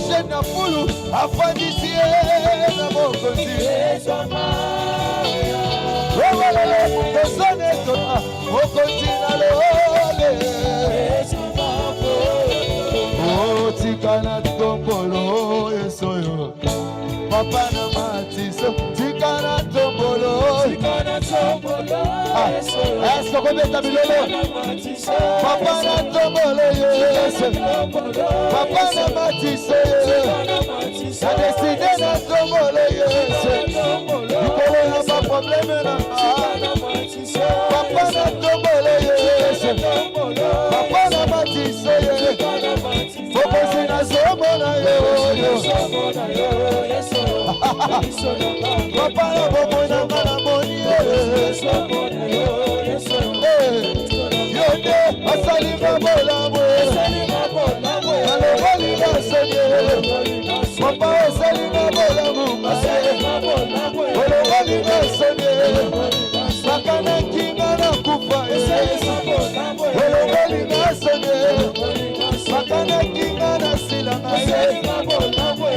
chaîne à foulou, afin d'ici na mokosi. Personne n'est toi, mokosi na lole. Oh, tikana tombolo, yesoyo. Papa na matiso, tikana tombolo. Est-ce qu'on met ta bilolo? Papa na tombolo, yeso. Papa na matiso, yeso. A décidé na tombolo, yeso. Nikolo na pas problème na. Papa na tombolo, yeso. Papa na matiso, yeso. Fokosi na somo na yo. Papa na bobo na malamoni. Yonde asali mabola mwe. Alobali na sonye. Papa asali mabola mwe. Alobali na sonye. Makana kinga na kufa. Alobali na sonye. Makana kinga na silanga.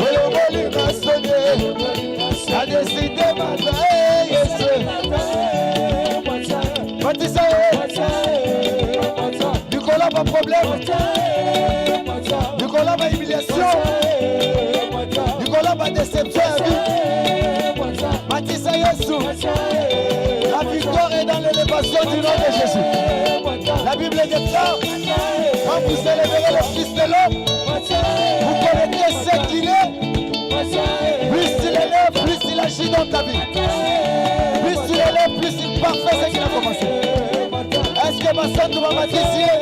Alobali na sonye. A décidé matin, yes. Matissa, Nicolas, pas problème. Nicolas, pas humiliation. Nicolas, pas déception à vie. Matissa, yes. La victoire est dans l'élévation du nom de Jésus. La Bible déclare, quand vous élèverez le Fils de l'homme, vous connaîtrez ce qu'il est. Plus il élève, plus il agit dans ta vie. Plus il élève, plus il parfait ce qu'il a commencé. Est-ce que ma soeur nous va m'atticier?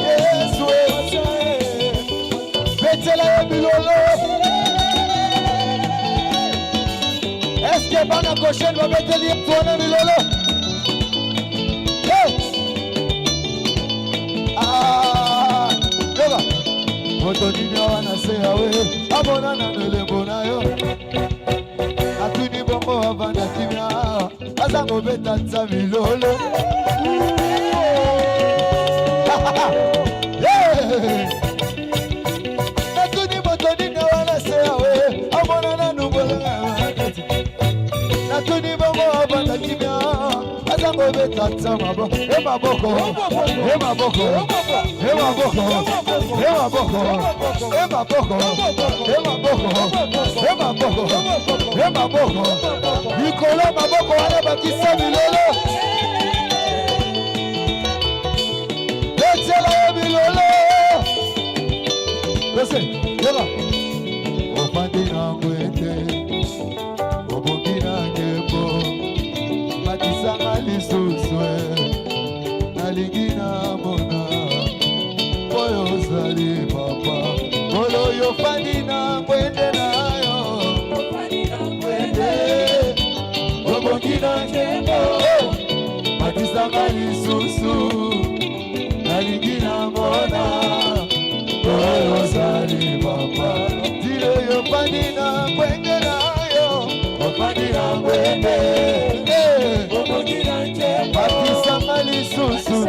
Yes, oui. Mettez-la et bilolo. Est-ce que Bana Goshen va mettre l'île pour un bilolo? Hey! Ah! Yoga! Motonini wana se awe abona na lebona yo atuni bongo avanda kimia azango beta tsamilolo atuni motonini wana se awe abona na nubola atuni bongo avanda kimia azango beta tsamabo emaboko emaboko emaboko emaboko emaboko Nicola maboko wana bakisa bilolo etela bilolo lese yoga ofandina ngwete obokina ngebo bakisa ngalisuswe naligina mona oyo zali papa olo yo fandina ngwende nayo ofandina ngwende obokina ngebo bakisa ngalisusu naligina mona oyo zali papa dire yo fandina ngwende nayo ofandina ngwende obokina ngebo bakisa ngalisusu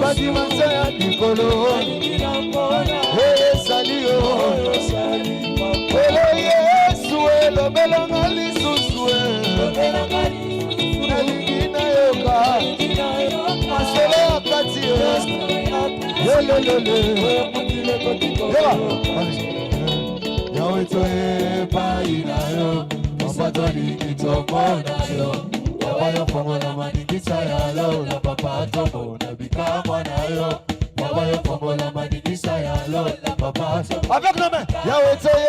Badimanza ya Nikolo Salio Elo Yesu Elo Belonga Lisusu Naligina yoka Masole akati Yololole Yawe toye paina yo Mapato nikitopona yo Wabayo fongo na manikisa ya lo La papa tomo na bikama na yo Wabayo fongo na manikisa ya lo La papa tomo avec nos mains Yawe toye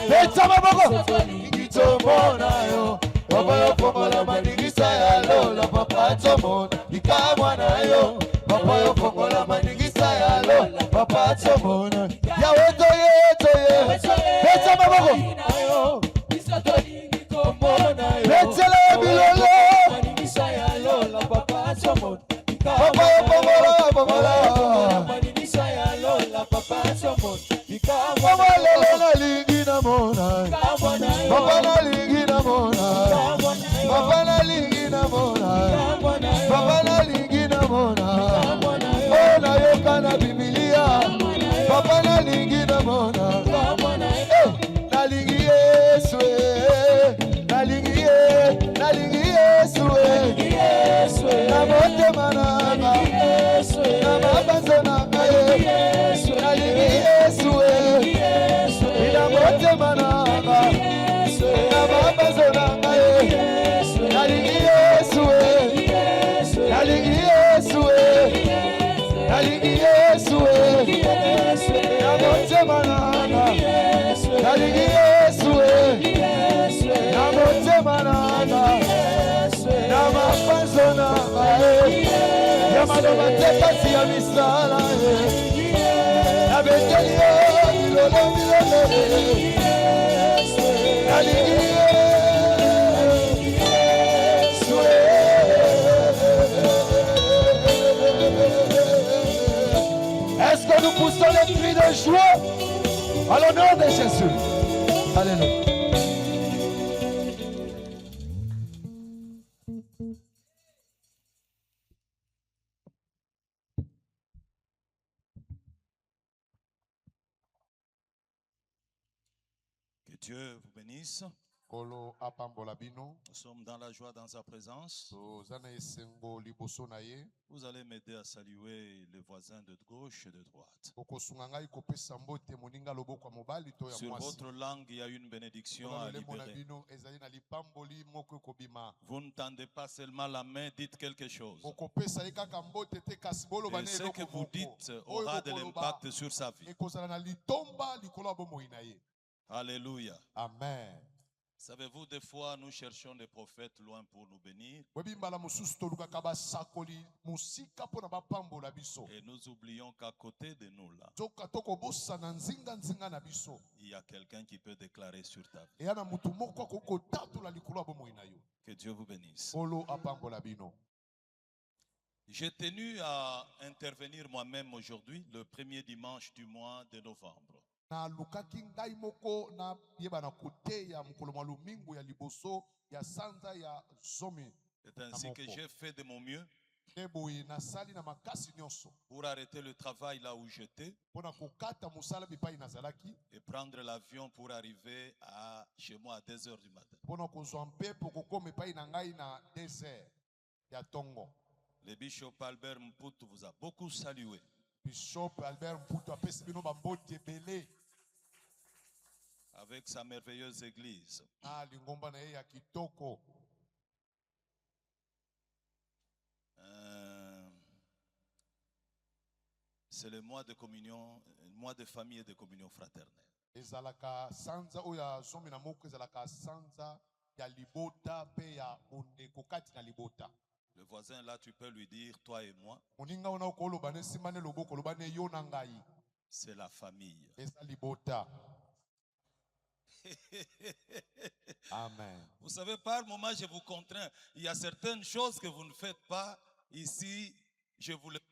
Beta maboko Nikitopona yo Wabayo fongo na manikisa ya lo La papa tomo na bikama na yo Wabayo fongo na manikisa ya lo La papa tomo na Yawe toye Beta maboko Letele bilolo Papa na lingina mona Papa na lingina mona Papa na lingina mona Papa na lingina mona Oh na yoka na Biblia papa nalingi namona nalingi Yesu nalingi Yesu na motema nanga na mabanzo nanga nalingi Yesu na motema nanga na mabanzo nanga nalingi Yesu nalingi Yesu nalingi Yesu na motema nanga nalingi Yesu na motema nanga na mabanzo nanga ya maloba te kasi ya misala na beteli yo bilolo nalingi Yesu. Est-ce que nous poussons les cris de joie à l'honneur de Jésus? Alléluia. Que Dieu vous bénisse. Nous sommes dans la joie dans sa présence. Vous allez m'aider à saluer les voisins de gauche et de droite. Sur votre langue, il y a une bénédiction à libérer. Vous ne tendez pas seulement la main, dites quelque chose. Et ce que vous dites aura de l'impact sur sa vie. Alléluia. Amen. Savez-vous, des fois, nous cherchons des prophètes loin pour nous bénir. Et nous oublions qu'à côté de nous, là, il y a quelqu'un qui peut déclarer sur ta vie. Que Dieu vous bénisse. J'ai tenu à intervenir moi-même aujourd'hui, le premier dimanche du mois de novembre. C'est ainsi que j'ai fait de mon mieux pour arrêter le travail là où j'étais et prendre l'avion pour arriver chez moi à 2 heures du matin. Le bishop Albert Mputu vous a beaucoup salué. Bishop Albert Mputu a pesi bino bambote belé avec sa merveilleuse église. Lingomba na ya kitoko. C'est le mois de communion, le mois de famille et de communion fraternelle. Ezalaka sanza oya zomi na moko ezalaka sanza ya libota pe ya ondeko kati na libota. Le voisin là, tu peux lui dire, toi et moi, c'est la famille. Amen. Vous savez, par moment, je vous contrains. Il y a certaines choses que vous ne faites pas ici, je vous le fais.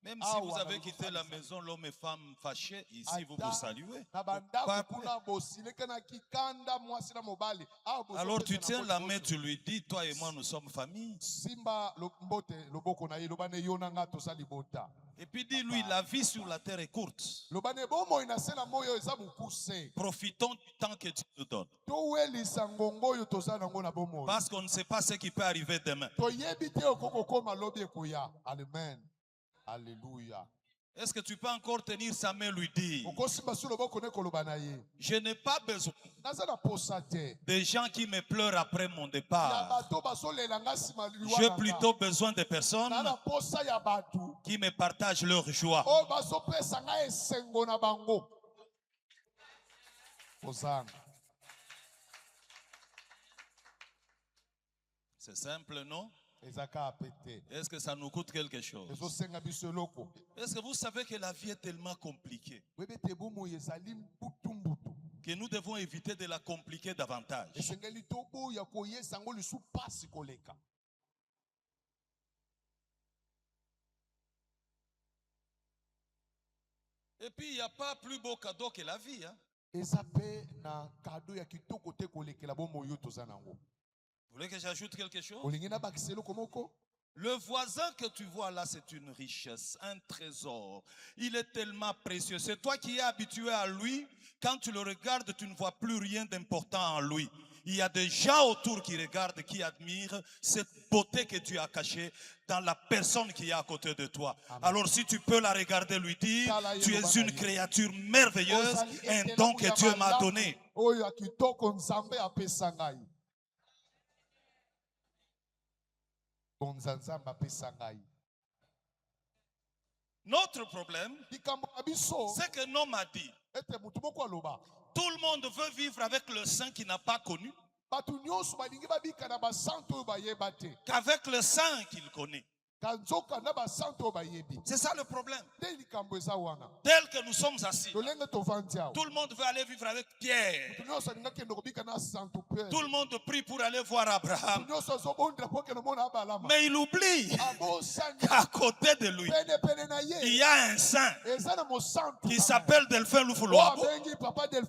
Même si vous avez quitté la maison, l'homme et femme fâchés, ici vous vous saluez. Alors tu tiens la main, tu lui dis, toi et moi nous sommes famille. Et puis dis-lui, la vie sur la terre est courte. Profitons du temps que Dieu nous donne. Parce qu'on ne sait pas ce qui peut arriver demain. Amen. Alléluia. Est-ce que tu peux encore tenir sa main et lui dire, je n'ai pas besoin des gens qui me pleurent après mon départ. J'ai plutôt besoin de personnes qui me partagent leur joie. C'est simple, non? Est-ce que ça nous coûte quelque chose? Est-ce que vous savez que la vie est tellement compliquée que nous devons éviter de la compliquer davantage? Et puis il n'y a pas plus beau cadeau que la vie, hein? Vous voulez que j'ajoute quelque chose? Le voisin que tu vois là, c'est une richesse, un trésor. Il est tellement précieux. C'est toi qui es habitué à lui. Quand tu le regardes, tu ne vois plus rien d'important en lui. Il y a des gens autour qui regardent, qui admirent cette beauté que tu as cachée dans la personne qui est à côté de toi. Amen. Alors si tu peux la regarder, lui dire, tu es une créature merveilleuse, un don que Dieu m'a donné. Notre problème, c'est que l'homme a dit, tout le monde veut vivre avec le saint qu'il n'a pas connu, qu'avec le saint qu'il connaît. C'est ça le problème. Tel que nous sommes assis, tout le monde veut aller vivre avec Pierre. Tout le monde prie pour aller voir Abraham. Mais il oublie qu'à côté de lui, il y a un saint qui s'appelle Delphin Loufoulouabou.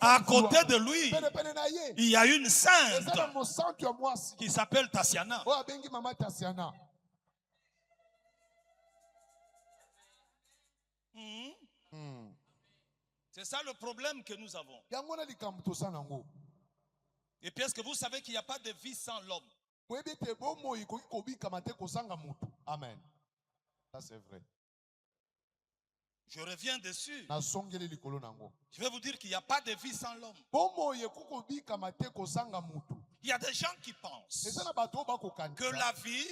À côté de lui, il y a une sainte qui s'appelle Tassiana. C'est ça le problème que nous avons. Et puis est-ce que vous savez qu'il n'y a pas de vie sans l'homme? Amen. Ça c'est vrai. Je reviens dessus. Je vais vous dire qu'il n'y a pas de vie sans l'homme. Il y a des gens qui pensent que la vie,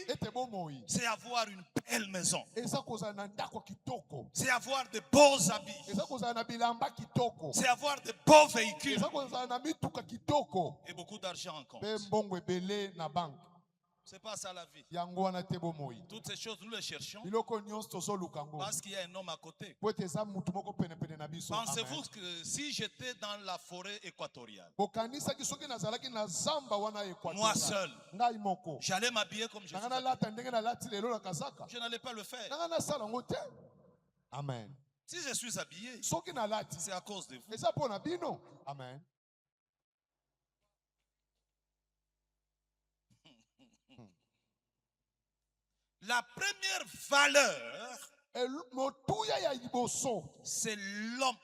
c'est avoir une belle maison. C'est avoir de beaux habits. C'est avoir de beaux véhicules. Et beaucoup d'argent en compte. C'est pas ça la vie. Toutes ces choses, nous les cherchons parce qu'il y a un homme à côté. Pensez-vous que si j'étais dans la forêt équatoriale, moi seul, j'allais m'habiller comme je suis? Je n'allais pas le faire. Amen. Si je suis habillé, c'est à cause de vous. Amen. La première valeur, c'est l'homme.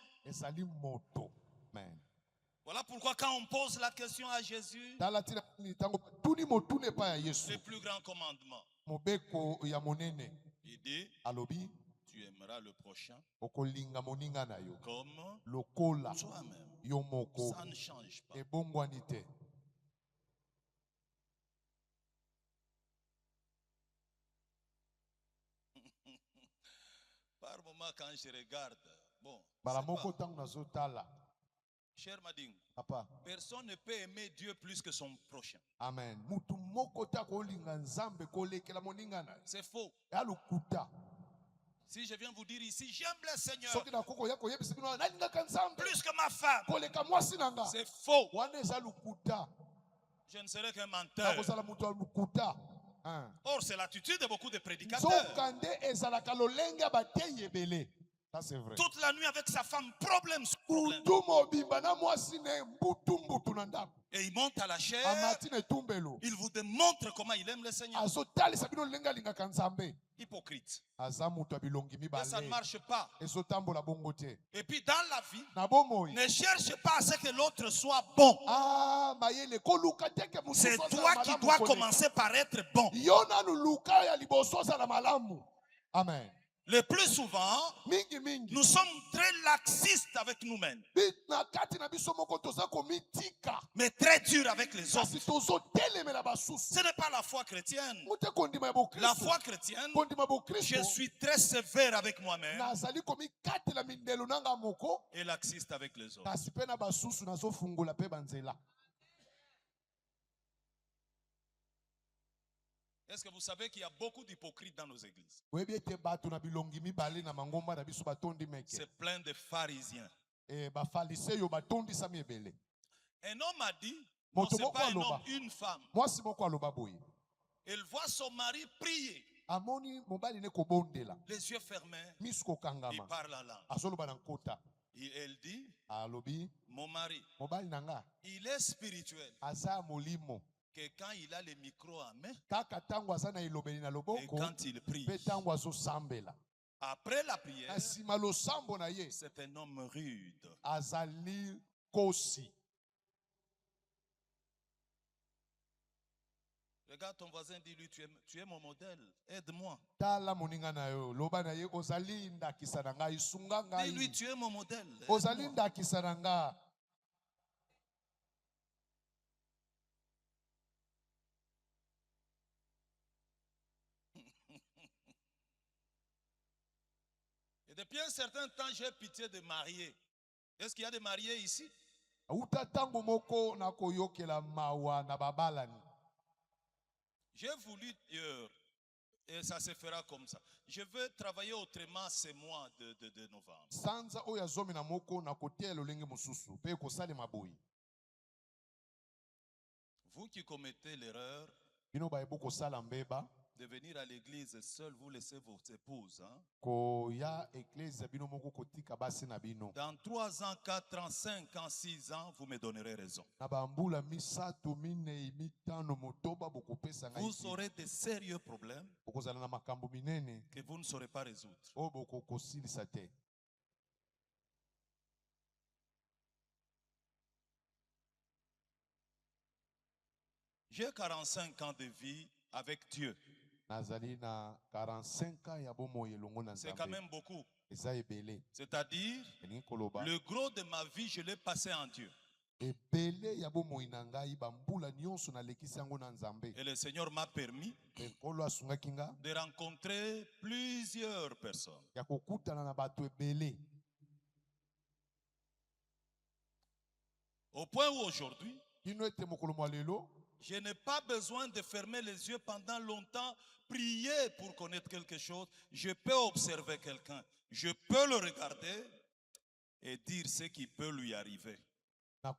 Voilà pourquoi quand on pose la question à Jésus, le plus grand commandement, il dit, tu aimeras le prochain comme toi-même. Ça ne change pas. Par moment, quand je regarde, bon, cher Mading, personne ne peut aimer Dieu plus que son prochain. Amen. C'est faux. Si je viens vous dire ici, j'aime le Seigneur plus que ma femme, c'est faux. Je ne serai qu'un menteur. Or, c'est l'attitude de beaucoup de prédicateurs. Ça, c'est vrai. Toute la nuit avec sa femme, problème sur problème. Et il monte à la chair. Il vous démontre comment il aime le Seigneur. Hypocrite. Et ça ne marche pas. Et puis dans la vie, ne cherche pas à ce que l'autre soit bon. C'est toi qui dois commencer par être bon. Amen. Le plus souvent, nous sommes très laxistes avec nous-mêmes, mais très durs avec les autres. Ce n'est pas la foi chrétienne. La foi chrétienne, je suis très sévère avec moi-même et laxiste avec les autres. Est-ce que vous savez qu'il y a beaucoup d'hypocrites dans nos églises? C'est plein de pharisiens. Un homme a dit, non, c'est pas un homme, une femme. Elle voit son mari prier, les yeux fermés, il parle en langue. Et elle dit, mon mari, il est spirituel. que quand il a le micro à main, et quand il prie, après la prière, c'est un homme rude. Regarde ton voisin, dis-lui, tu es mon modèle, aide-moi. Dis-lui, tu es mon modèle. Et depuis un certain temps, j'ai pitié de marier. Est-ce qu'il y a des mariés ici? J'ai voulu dire, et ça se fera comme ça. Je veux travailler autrement ce mois de novembre. Vous qui commettez l'erreur de venir à l'église seul, vous laissez vos épouses. Hein? Dans 3 ans, 4 ans, 5 ans, 6 ans, vous me donnerez raison. Vous aurez de sérieux problèmes que vous ne saurez pas résoudre. J'ai 45 ans de vie avec Dieu. C'est quand même beaucoup. C'est-à-dire, le gros de ma vie, je l'ai passé en Dieu. Et le Seigneur m'a permis de rencontrer plusieurs personnes. Au point où aujourd'hui, je n'ai pas besoin de fermer les yeux pendant longtemps, prier pour connaître quelque chose. Je peux observer quelqu'un, je peux le regarder et dire ce qui peut lui arriver. Et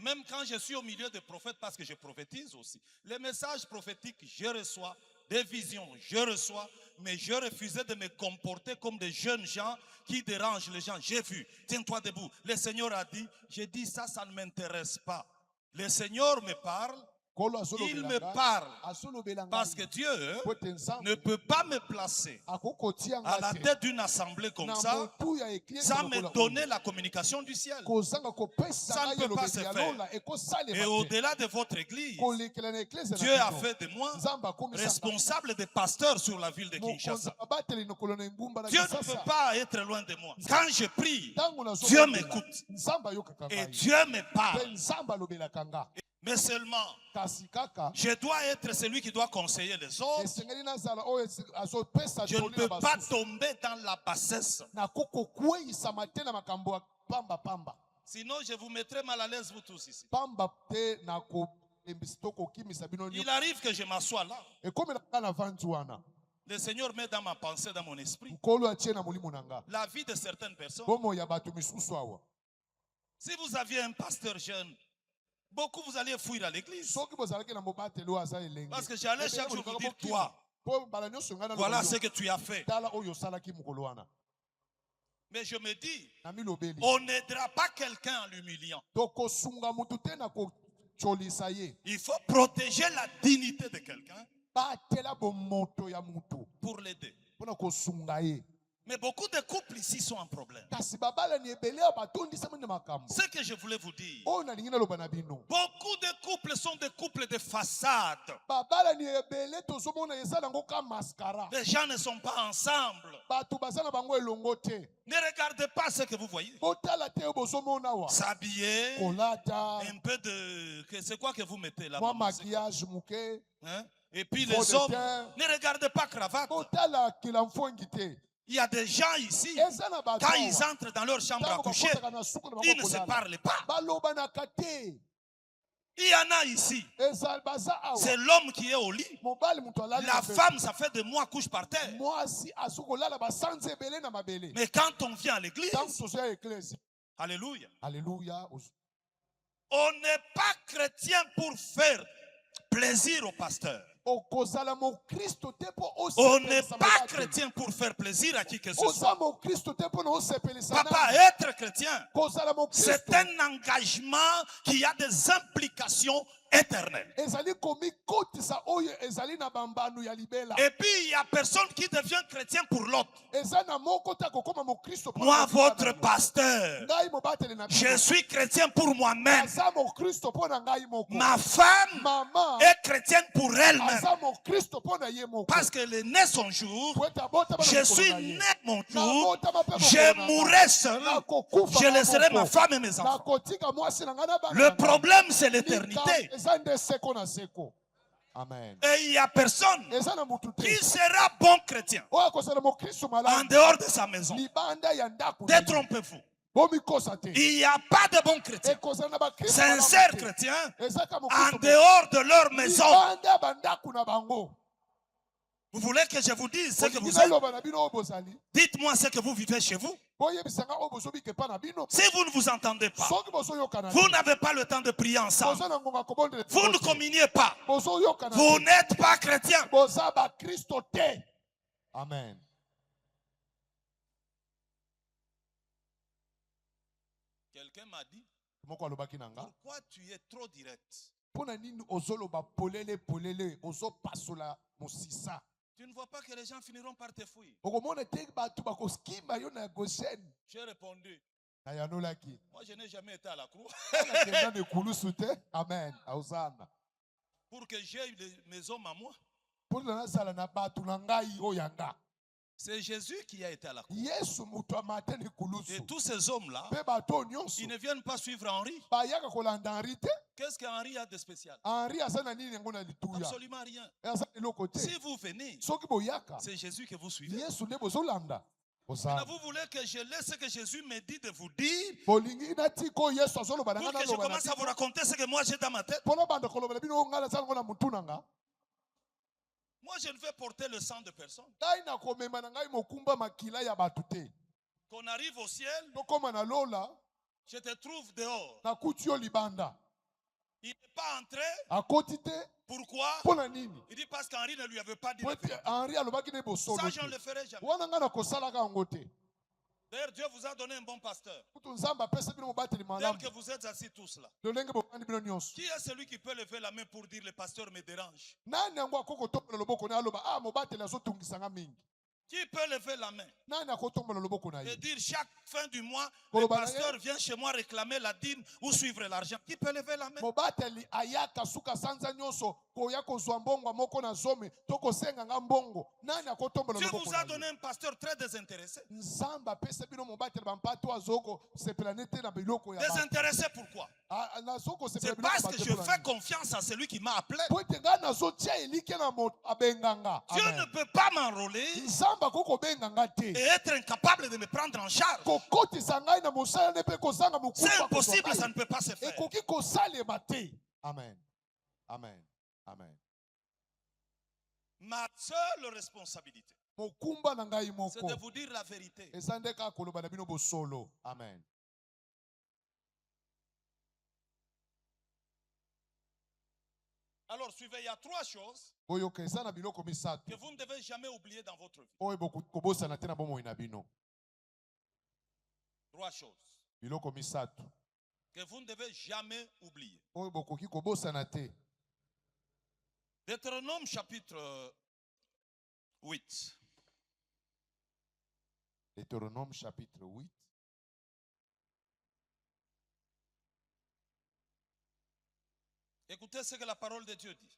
même quand je suis au milieu des prophètes, parce que je prophétise aussi, les messages prophétiques, je reçois. Des visions, je reçois, mais je refusais de me comporter comme des jeunes gens qui dérangent les gens. J'ai vu, tiens-toi debout. Le Seigneur a dit, j'ai dit ça ne m'intéresse pas. Le Seigneur me parle, il me parle parce que Dieu ne peut pas me placer à la tête d'une assemblée comme ça sans me donner la communication du ciel. Ça ne peut pas se faire. Et au-delà de votre église, Dieu a fait de moi responsable des pasteurs sur la ville de Kinshasa. Dieu ne peut pas être loin de moi. Quand je prie, Dieu m'écoute et Dieu me parle. Mais seulement, je dois être celui qui doit conseiller les autres. Je ne peux pas tomber dans la bassesse. Sinon, je vous mettrai mal à l'aise, vous tous ici. Il arrive que je m'assois là. Le Seigneur met dans ma pensée, dans mon esprit, la vie de certaines personnes. Si vous aviez un pasteur jeune, beaucoup vous allez fuir à l'église. Parce que j'allais chaque jour vous dire, toi, voilà ce que tu as fait. Mais je me dis, on n'aidera pas quelqu'un en l'humiliant. Il faut protéger la dignité de quelqu'un pour l'aider. Mais beaucoup de couples ici sont en problème. Ce que je voulais vous dire, beaucoup de couples sont des couples de façade. Les gens ne sont pas ensemble. Ne regardez pas ce que vous voyez. S'habiller, un peu de... C'est quoi que vous mettez là? Hein? Et puis les hommes, ne regardez pas cravate. Il y a des gens ici, quand ils entrent dans leur chambre à coucher, ils ne se parlent pas. Il y en a ici. C'est l'homme qui est au lit. La femme, ça fait des mois, couche par terre. Mais quand on vient à l'église, alléluia. On n'est pas chrétien pour faire plaisir au pasteur. On n'est pas chrétien pour faire plaisir à qui que ce soit. Papa, être chrétien, c'est un engagement qui a des implications éternelles. Et puis, il n'y a personne qui devient chrétien pour l'autre. Moi, votre pasteur, je suis chrétien pour moi-même. Ma femme est chrétienne pour elle-même. Parce qu'elle est née son jour, je suis né mon jour, je mourrai seul, je laisserai ma femme et mes enfants. Le problème, c'est l'éternité. Amen. Et il n'y a personne qui sera bon chrétien en dehors de sa maison. Détrompez-vous. Il n'y a pas de bons chrétiens, sincères chrétiens, en dehors de leur maison. Vous voulez que je vous dise ce que vous êtes? Dites-moi ce que vous vivez chez vous. Si vous ne vous entendez pas, vous n'avez pas le temps de prier ensemble, vous ne communiez pas, vous n'êtes pas chrétien. Amen. Quelqu'un m'a dit, pourquoi tu es trop direct? Tu ne vois pas que les gens finiront par te fuir. J'ai répondu, moi je n'ai jamais été à la croix. Amen. Pour que j'aie mes hommes à moi. C'est Jésus qui a été à la croix. Et tous ces hommes-là, ils ne viennent pas suivre Henri. Qu'est-ce qu'Henri a de spécial? Absolument rien. Si vous venez, c'est Jésus que vous suivez. Maintenant, vous voulez que je laisse ce que Jésus me dit de vous dire pour que je commence à vous raconter ce que moi j'ai dans ma tête? Moi, je ne vais porter le sang de personne. Qu'on arrive au ciel, je te trouve dehors. Il n'est pas entré. Pourquoi? Il dit parce qu'Henri ne lui avait pas dit. Ça, je ne le ferai jamais. D'ailleurs, Dieu vous a donné un bon pasteur. Tel que vous êtes assis tous là. Qui est celui qui peut lever la main pour dire le pasteur me dérange? Qui peut lever la main et dire chaque fin du mois, le pasteur vient chez moi réclamer la dîme ou suivre l'argent? Qui peut lever la main? Dieu vous a donné un pasteur très désintéressé. Désintéressé pourquoi? C'est parce que je fais confiance à celui qui m'a appelé. Dieu ne peut pas m'enrôler et être incapable de me prendre en charge. C'est impossible, ça ne peut pas se faire. Amen. Amen. Amen. Ma seule responsabilité, c'est de vous dire la vérité. Amen. Alors, suivez, il y a trois choses que vous ne devez jamais oublier dans votre vie. Trois choses que vous ne devez jamais oublier. Deutéronome chapitre 8. Deutéronome chapitre 8. Écoutez ce que la parole de Dieu dit.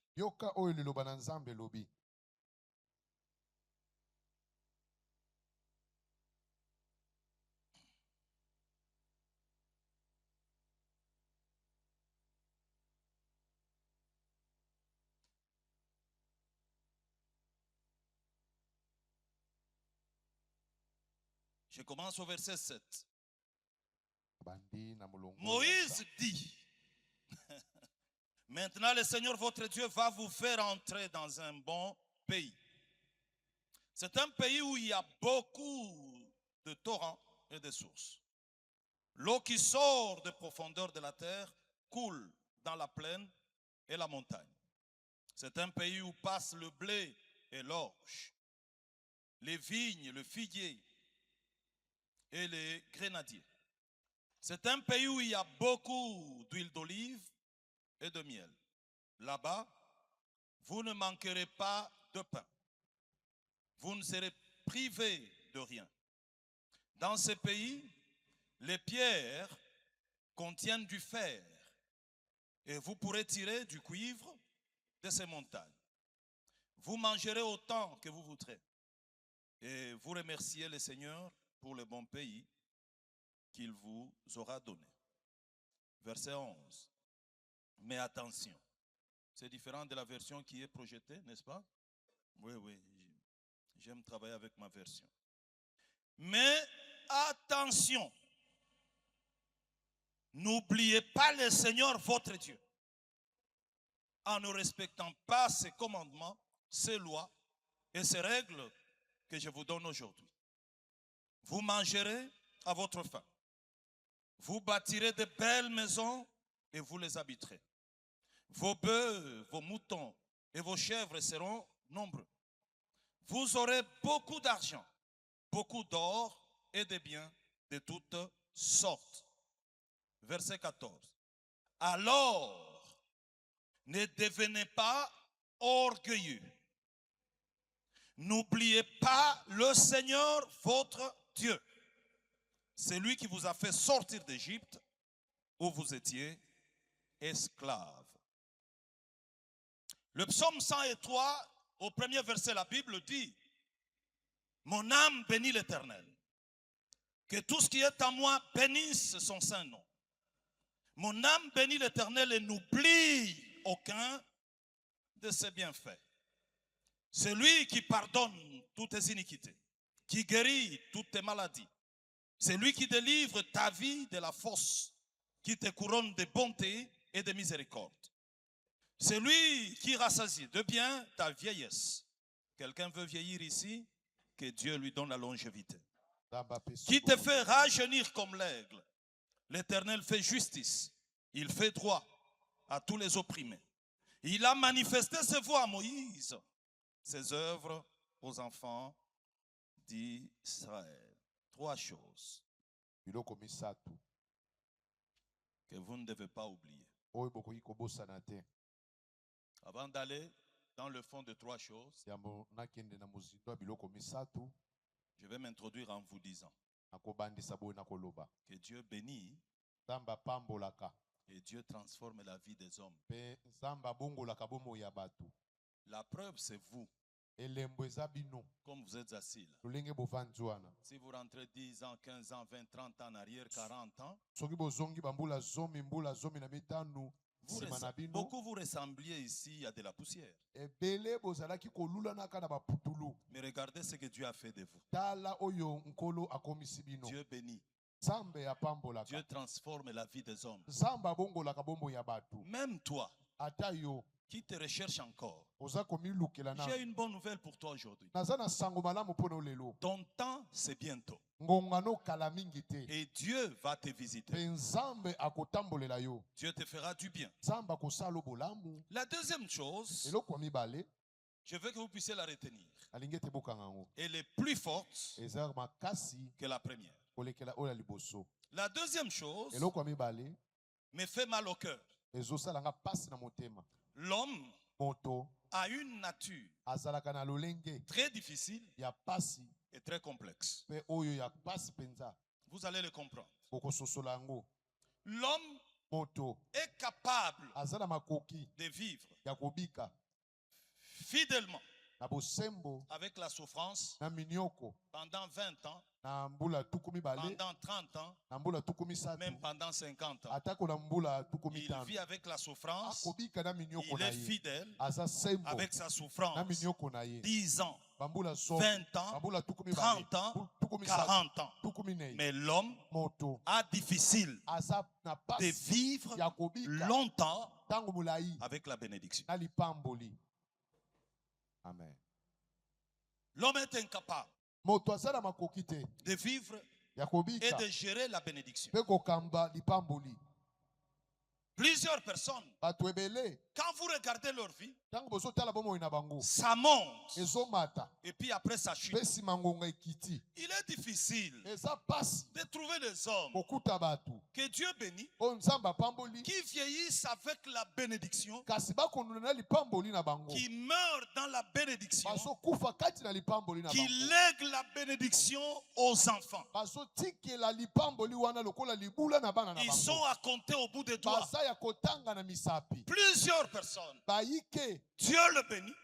Je commence au verset 7. Moïse dit, maintenant le Seigneur votre Dieu va vous faire entrer dans un bon pays. C'est un pays où il y a beaucoup de torrents et de sources. L'eau qui sort des profondeurs de la terre coule dans la plaine et la montagne. C'est un pays où passent le blé et l'orge, les vignes, le figuier et les grenadiers. C'est un pays où il y a beaucoup d'huile d'olive et de miel. Là-bas, vous ne manquerez pas de pain. Vous ne serez privés de rien. Dans ce pays, les pierres contiennent du fer et vous pourrez tirer du cuivre de ces montagnes. Vous mangerez autant que vous voudrez et vous remerciez le Seigneur pour le bon pays qu'il vous aura donné. Verset 11. Mais attention, c'est différent de la version qui est projetée, n'est-ce pas? Oui, j'aime travailler avec ma version. Mais attention, n'oubliez pas le Seigneur votre Dieu en ne respectant pas ses commandements, ses lois et ses règles que je vous donne aujourd'hui. Vous mangerez à votre faim. Vous bâtirez de belles maisons et vous les habiterez. Vos bœufs, vos moutons et vos chèvres seront nombreux. Vous aurez beaucoup d'argent, beaucoup d'or et de biens de toutes sortes. Verset 14. Alors, ne devenez pas orgueilleux. N'oubliez pas le Seigneur, votre Dieu. C'est lui qui vous a fait sortir d'Égypte où vous étiez esclaves. Le psaume 103, au premier verset, la Bible dit: mon âme bénit l'Éternel. Que tout ce qui est en moi bénisse son saint nom. Mon âme bénit l'Éternel et n'oublie aucun de ses bienfaits. C'est lui qui pardonne toutes tes iniquités, qui guérit toutes tes maladies. C'est lui qui délivre ta vie de la fosse, qui te couronne de bonté et de miséricorde. C'est lui qui rassasie de bien ta vieillesse. Quelqu'un veut vieillir ici? Que Dieu lui donne la longévité. Qui te fait rajeunir comme l'aigle. L'Éternel fait justice. Il fait droit à tous les opprimés. Il a manifesté ses voies à Moïse, ses œuvres aux enfants d'Israël. 3 choses que vous ne devez pas oublier. Avant d'aller dans le fond de 3 choses, je vais m'introduire en vous disant que Dieu bénit et Dieu transforme la vie des hommes. La preuve, c'est vous. Comme vous êtes assis là. Si vous rentrez 10 ans, 15 ans, 20, 30 ans en arrière, 40 ans, beaucoup vous ressembliez ici à de la poussière. Mais regardez ce que Dieu a fait de vous. Dieu bénit. Dieu transforme la vie des hommes. Même toi qui te recherche encore, j'ai une bonne nouvelle pour toi aujourd'hui. Ton temps, c'est bientôt. Et Dieu va te visiter. Dieu te fera du bien. La deuxième chose, je veux que vous puissiez la retenir. Elle est plus forte que la première. La deuxième chose me fait mal au cœur. L'homme a une nature très difficile et très complexe. Vous allez le comprendre. L'homme est capable de vivre fidèlement avec la souffrance pendant 20 ans, pendant 30 ans, même pendant 50 ans. Il vit avec la souffrance, il est fidèle avec sa souffrance. 10 ans, 20 ans, 30 ans, 40 ans. Mais l'homme a difficile de vivre longtemps avec la bénédiction. Amen. L'homme est incapable de vivre et de gérer la bénédiction. Plusieurs personnes, quand vous regardez leur vie, Ça monte. Et puis après ça chute. Il est difficile de trouver des hommes que Dieu bénit, qui vieillissent avec la bénédiction, qui meurent dans la bénédiction, qui lèguent la bénédiction aux enfants. Ils sont à compter au bout des doigts. Plusieurs personnes. Dieu le bénit.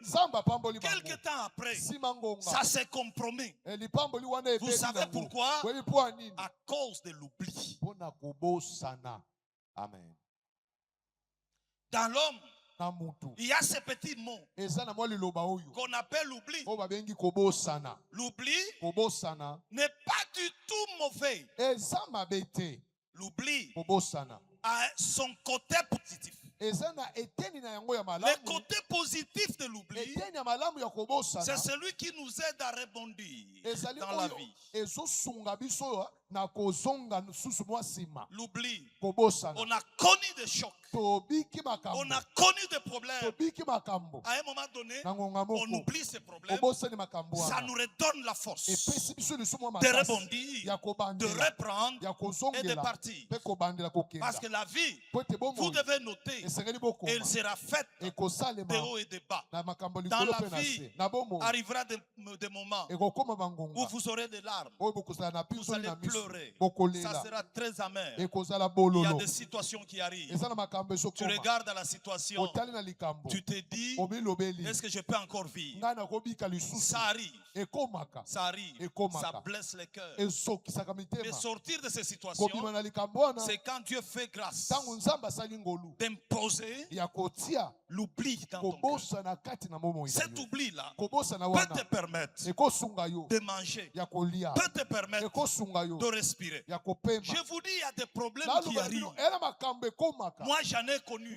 Quelque temps après, ça s'est compromis. Vous savez pourquoi? À cause de l'oubli. Amen. Dans l'homme, il y a ces petits mots qu'on appelle l'oubli. L'oubli n'est pas du tout mauvais. L'oubli a son côté positif. Le côté positif de l'oubli, c'est celui qui nous aide à rebondir dans la vie. L'oubli, on a connu des chocs, on a connu des problèmes. À un moment donné, on oublie ces problèmes. Ça nous redonne la force de rebondir, de reprendre et de partir. Parce que la vie, vous devez noter, elle sera faite de haut et de bas. Dans la vie, arrivera des moments où vous aurez des larmes, vous allez pleurer. Ça sera très amer. Il y a des situations qui arrivent. Tu regardes à la situation, tu te dis, est-ce que je peux encore vivre? Ça arrive. Ça arrive. Ça blesse les cœurs. Mais sortir de ces situations, c'est quand Dieu fait grâce d'imposer l'oubli dans ton cœur. Cet oubli-là peut te permettre de manger, peut te permettre de respirer. Je vous dis, il y a des problèmes qui arrivent. Moi, j'en ai connu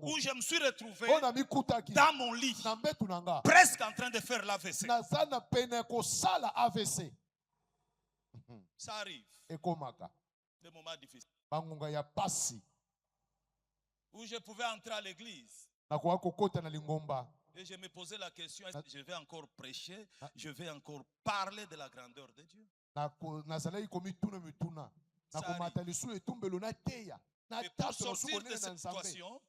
où je me suis retrouvé dans mon lit, presque en train de faire l'AVC. Ça arrive. Des moments difficiles. Où je pouvais entrer à l'église. Et je me posais la question, est-ce que je vais encore prêcher? Je vais encore parler de la grandeur de Dieu? Ça arrive. Et pour sortir de cette situation,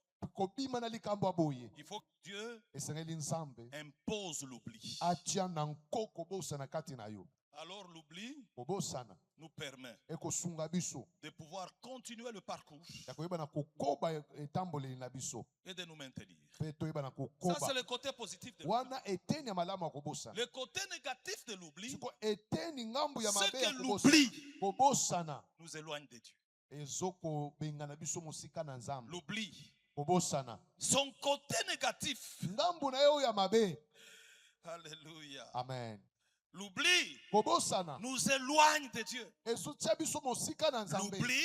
il faut que Dieu impose l'oubli. Alors l'oubli nous permet de pouvoir continuer le parcours et de nous maintenir. Ça, c'est le côté positif de l'oubli. Le côté négatif de l'oubli, c'est que l'oubli nous éloigne de Dieu. L'oubli, son côté négatif. Alléluia. Amen. L'oubli nous éloigne de Dieu. L'oubli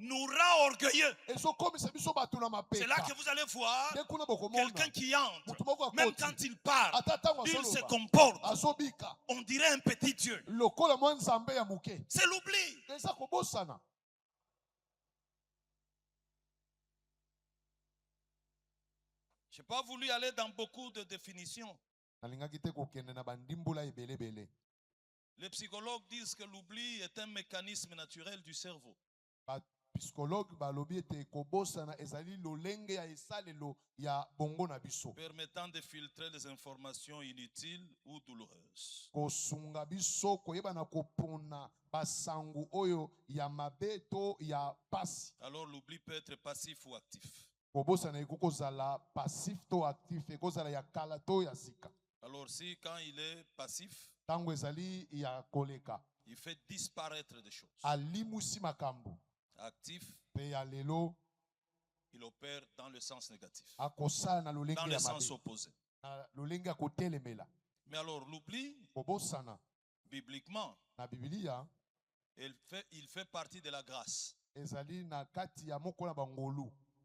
nous rend orgueilleux. C'est là que vous allez voir quelqu'un qui entre. Même quand il parle, il se comporte. On dirait un petit Dieu. C'est l'oubli. Je n'ai pas voulu aller dans beaucoup de définitions. Les psychologues disent que l'oubli est un mécanisme naturel du cerveau. Permettant de filtrer les informations inutiles ou douloureuses. Alors l'oubli peut être passif ou actif. Alors si quand il est passif, il fait disparaître des choses. Actif, il opère dans le sens négatif, dans le sens opposé. Mais alors l'oubli, bibliquement, il fait partie de la grâce.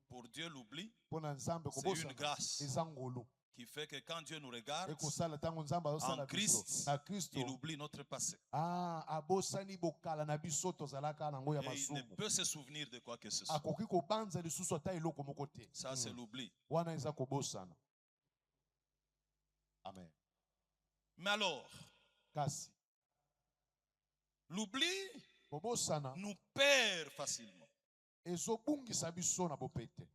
Pour Dieu, l'oubli, c'est une grâce qui fait que quand Dieu nous regarde en Christ, il oublie notre passé. Et il ne peut se souvenir de quoi que ce soit. Ça, c'est l'oubli. Amen. Mais alors, Kasi l'oubli bobosana nous perd facilement ezobungisa biso na bopete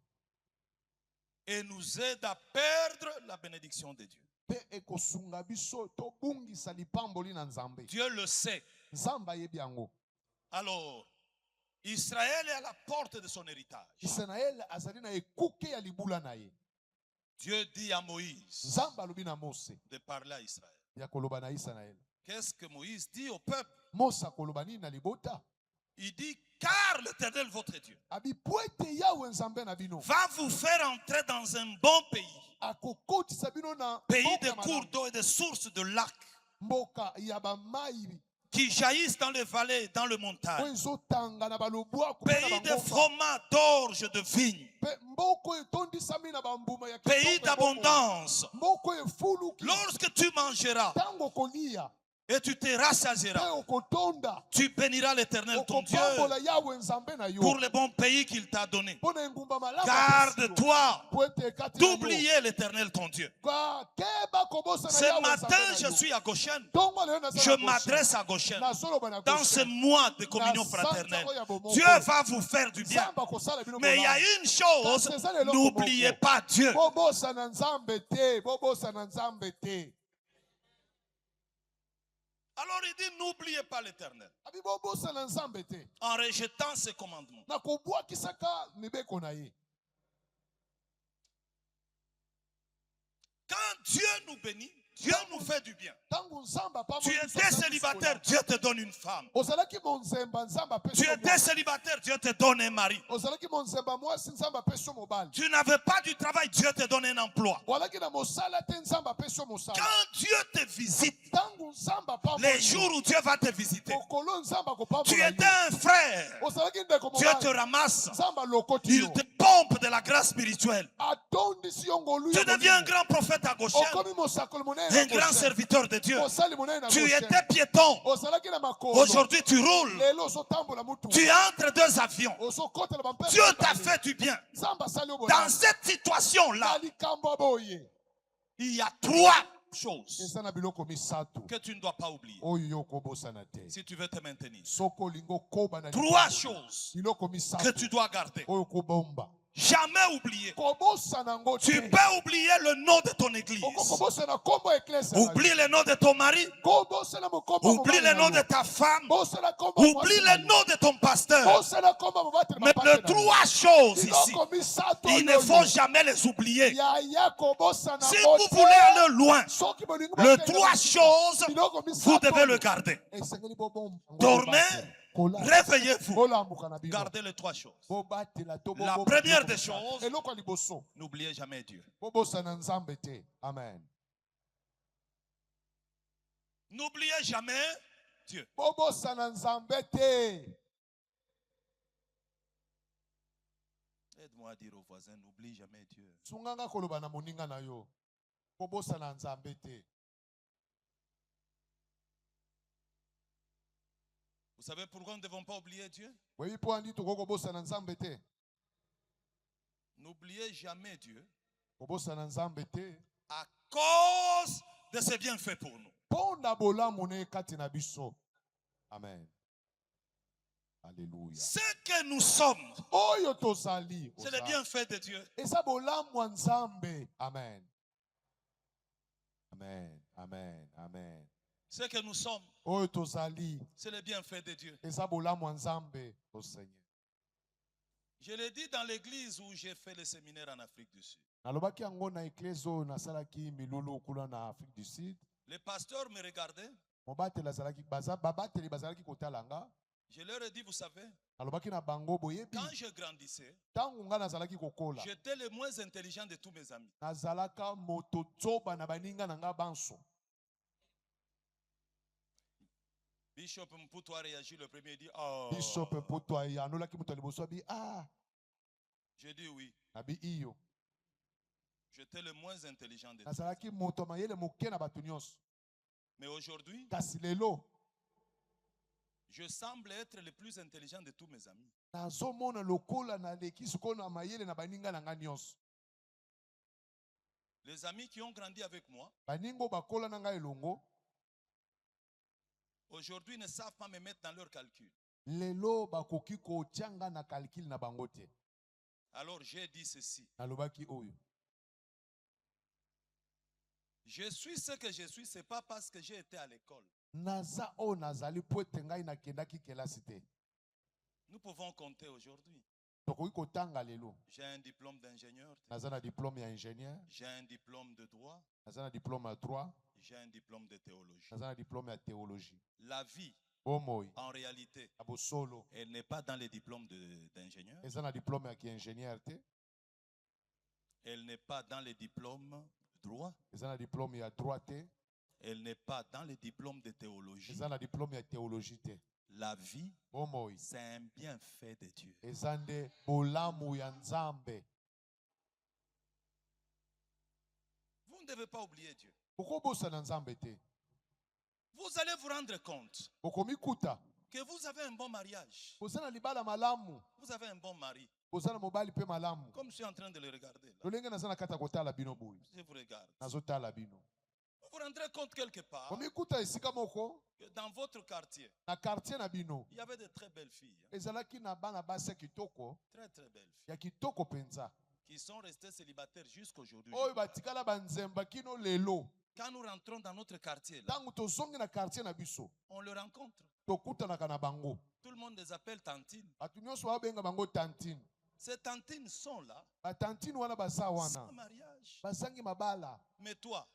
et nous aide à perdre la bénédiction de Dieu. pe ekosunga biso tobungisa lipamboli na Nzambe. Dieu le sait. Nzambe ayebi yango. Alors, Israël est à la porte de son héritage. Israël azali na ekuke ya libula na ye. Dieu dit à Moïse Nzambe alobi na Mose de parler à Israël. ya koloba na Israël. Qu'est-ce que Moïse dit au peuple? Mose akoloba nini na libota? Il dit, car l'Éternel votre Dieu Abi poete yawe Nzambe na bino va vous faire entrer dans un bon pays, akokotisa bino na pays de cours d'eau et de sources de lacs mboka ya bamai qui jaillissent dans les vallées et dans le montagne, oyo ezotanga na balobwa pays de froment d'orge de vigne, mboko etondisami na bambuma ya pays d'abondance. mboko efuluki Lorsque tu mangeras tango kolia et tu te rassasieras, okotonda tu béniras l'Éternel ton Dieu okopambola yawe Nzambe na yo pour le bon pays qu'il t'a donné. mpona engumba malamu Garde-toi po ete ekati na yo d'oublier l'Éternel ton Dieu. keba kobosana Ce yawe matin, Nzambe na je yo. suis à Goshen. Ntongo lelo naza Je na Goshen. m'adresse à Goshen. Nazoloba na Dans Goshen. ce mois de communion fraternelle, Dieu va vous faire du bien. Nzambe akosala bino Mais il y a bolamu. une chose, Kasi eza leloko n'oubliez moko. pas Dieu. Bobosana Nzambe te, bobosana Nzambe te. Alors il dit, n'oubliez pas l'Éternel. Abi bobosana Nzambe te. En rejetant ses commandements. Na kobwakisaka mibeko na ye. Quand Dieu nous bénit, Dieu nous fait du bien. Tangu Nzambe Tu étais célibataire, Dieu te donne une femme. ozalaki monzemba Nzambe apesi Tu yo étais célibataire, Dieu te donne un mari. ozalaki monzemba mwasi Nzambe apesi yo mobali. Tu n'avais pas du travail, Dieu te donne un emploi. Olaki na mosala te Nzambe apesi yo mosala. Quand Dieu te visite, Tangu Nzambe apambola les jours où Dieu va te visiter, okolo Nzambe tu akopambola étais yo. un frère, Ozalaki ndeko Dieu te mobali. ramasse, Nzambe alokoti il yo. te pompe de la grâce spirituelle. Atondisi yo ngolu Tu ya deviens un molimo. grand prophète à Goshen, Okomi mosakoli monene un na grand Goshen. serviteur de Dieu. Mosali monene na Tu Goshen. étais piéton, Ozalaki na makolo. aujourd'hui tu roules, Lelo ozotambola mutu. tu es entre deux avions. Ozokotela bampere Dieu mibale. t'a fait du bien. Nzambe asali yo Dans bolamu. cette situation-là, Na likambo ya boye. il y a trois choses Eza na biloko misato. que tu ne dois pas oublier Oyo yo kobosana te. si tu veux te maintenir. Soko lingo koba na Trois likambo. choses Biloko misato. que tu dois garder. Oyo kobomba. Jamais oublier. Kobosana ngo Tu te. peux oublier le nom de ton église. Kobosana kombo eklesa. Oublie le nom de ton mari. Kobosana mokombo. Oublie le nom de ta femme. Bosana kombo. Oublie le nom de ton pasteur. Bosana kombo mobate. Mais les trois choses ici, Biloko misato. il ne faut jamais les oublier. Ya ya kobosana Si ngo vous te. voulez aller loin, Soki bolingo les bakende trois na- choses, Biloko vous misato. devez le garder. Esengeli bobomba. Dormez, Kola. réveillez-vous. Bolambuka na bino. Gardez les trois choses. Bobatela to La bobo- première biloko des misato. choses, Eloko ya liboso. n'oubliez jamais Dieu. Bobosana Nzambe te. Amen. N'oubliez jamais Dieu. Bobosana Nzambe te. Aide-moi à dire aux voisins, n'oublie jamais Dieu. Sunganga koloba na moninga na yo. Bobosana Nzambe te. Vous savez pourquoi nous ne devons pas oublier Dieu? Weyi po andi toko kobosana Nzambe te. N'oubliez jamais Dieu Kobosana Nzambe te. à cause de ses bienfaits pour nous. Ponda bolamu ne kati na biso. Amen. Alléluia. Ce que nous sommes, Oyo tozali. c'est les bienfaits de Dieu. Eza bolamu wa Nzambe. Amen. Amen. Amen. Amen. Ce que nous sommes, Oyo tozali. c'est les bienfaits de Dieu. Eza bolamu wa Nzambe. O Seigneur. Je l'ai dit dans l'église où j'ai fait le séminaire en Afrique du Sud. Nalobaki yango na eklese oyo nasalaki milulu kula na Afrique du Sud. Les pasteurs me regardaient. Mobateli azalaki babateli bazalaki kotala nga. Je leur ai dit, vous savez, Nalobaki na bango boyebi. quand je grandissais, Tangu nga nazalaki kokola. j'étais le moins intelligent de tous mes amis. Nazalaka moto tsoba na baninga na nga banso. Bishop Mputo a réagi le premier, il dit, oh. Bishop poto anolaki moto liboso abi ah J'ai dit oui. nabi iyo. J'étais le moins intelligent de tous. Nazalaki moto mayele moke na bato nyonso. Mais aujourd'hui, Kasi lelo je semble être le plus intelligent de tous mes amis. nazomona lokola na leki sikoyo na mayele na baninga na nga nyonso. Les amis qui ont grandi avec moi, baningo bakola na ngai elongo aujourd'hui ne savent pas me mettre dans leur calcul. lelo bakoki kotianga na calcul na bango te. Alors j'ai dit ceci. Nalobaki oyo. Je suis ce que je suis, ce n'est pas parce que j'ai été à l'école. Naza o nazali po ete ngai nakendaki kelasi te. Nous pouvons compter aujourd'hui. Tokoki kotanga lelo. J'ai un diplôme d'ingénieur. Naza na diplôme ya ingénieur. J'ai un diplôme de droit. Naza na diplôme ya droit. J'ai un diplôme de théologie. Naza na diplôme ya théologie. La vie, en réalité, elle n'est pas dans les diplômes d'ingénieur. Naza na diplôme ya ingénieur te. Elle n'est pas dans les diplômes de droit. Naza na diplôme ya droit te. Elle n'est pas dans les diplômes de théologie. Naza na diplôme ya théologie te. La vie, c'est un bienfait de Dieu. Vous ne devez pas oublier Dieu. Vous allez vous rendre compte que vous avez un bon mariage. Vous avez un bon mari. Comme je suis en train de le regarder là. Je vous regarde. Vous vous rendrez compte quelque part que dans votre quartier, il y avait de très belles filles. Très très belles filles. Qui sont restées célibataires jusqu'aujourd'hui. Quand nous rentrons dans notre quartier, là, on le rencontre. Tout le monde les appelle tantines. Ces tantines sont là. Sans mariage. Mais toi,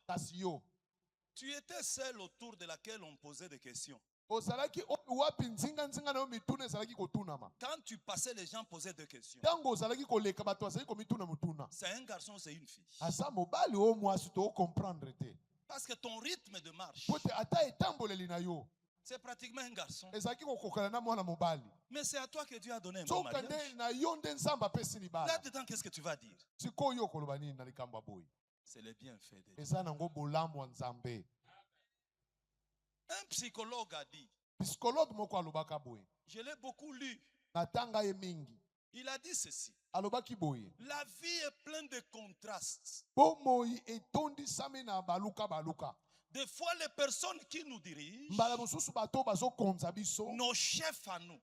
tu étais seul autour de laquelle on posait des questions. Quand tu passais, les gens posaient des questions. C'est un garçon, c'est une fille. Parce que ton rythme de marche, c'est pratiquement un garçon. Mais c'est à toi que Dieu a donné un bon mariage. Là-dedans, qu'est-ce que tu vas dire? C'est le bienfait de Dieu. Un psychologue a dit, je l'ai beaucoup lu, il a dit ceci: la vie est pleine de contrastes. Des fois, les personnes qui nous dirigent, nos chefs à nous,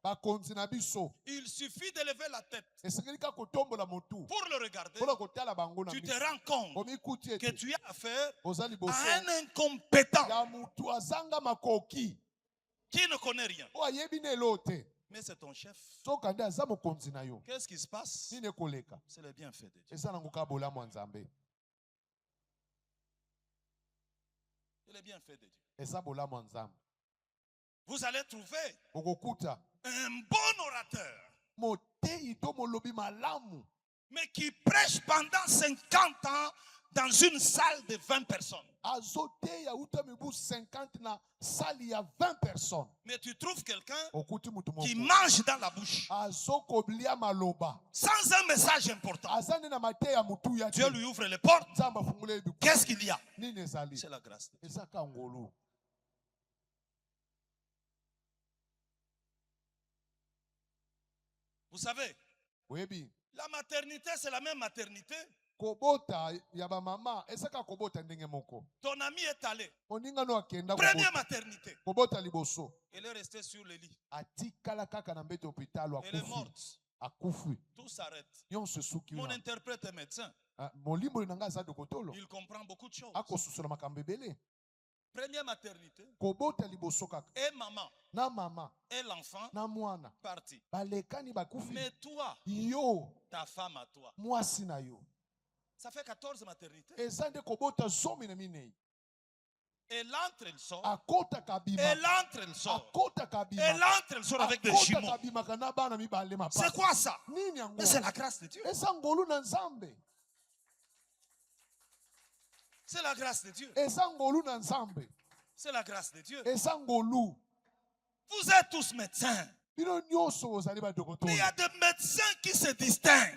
il suffit de lever la tête pour le regarder. Tu te rends compte que tu as affaire à un incompétent qui ne connaît rien. Mais c'est ton chef. Qu'est-ce qui se passe? C'est le bienfait de Dieu. C'est le bienfait de Dieu. Vous allez trouver un bon orateur, mais qui prêche pendant 50 ans dans une salle de 20 personnes. Mais tu trouves quelqu'un qui mange dans la bouche sans un message important. Dieu lui ouvre les portes. Qu'est-ce qu'il y a? C'est la grâce de Dieu. Vous savez, la maternité, c'est la même maternité. Ton ami est allé. Première maternité. Elle est restée sur le lit. Elle est morte. Tout s'arrête. Mon interprète est médecin. Il comprend beaucoup de choses. Première maternité. Et maman. Et l'enfant parti. Mais toi, ta femme à toi, ça fait 14 maternités. Elle entre, elle sort. Elle entre, elle sort. Elle entre, elle sort avec des jumeaux. C'est quoi ça? Mais c'est la grâce de Dieu. C'est la grâce de Dieu. C'est la grâce de Dieu. Vous êtes tous médecins. Mais il y a des médecins qui se distinguent.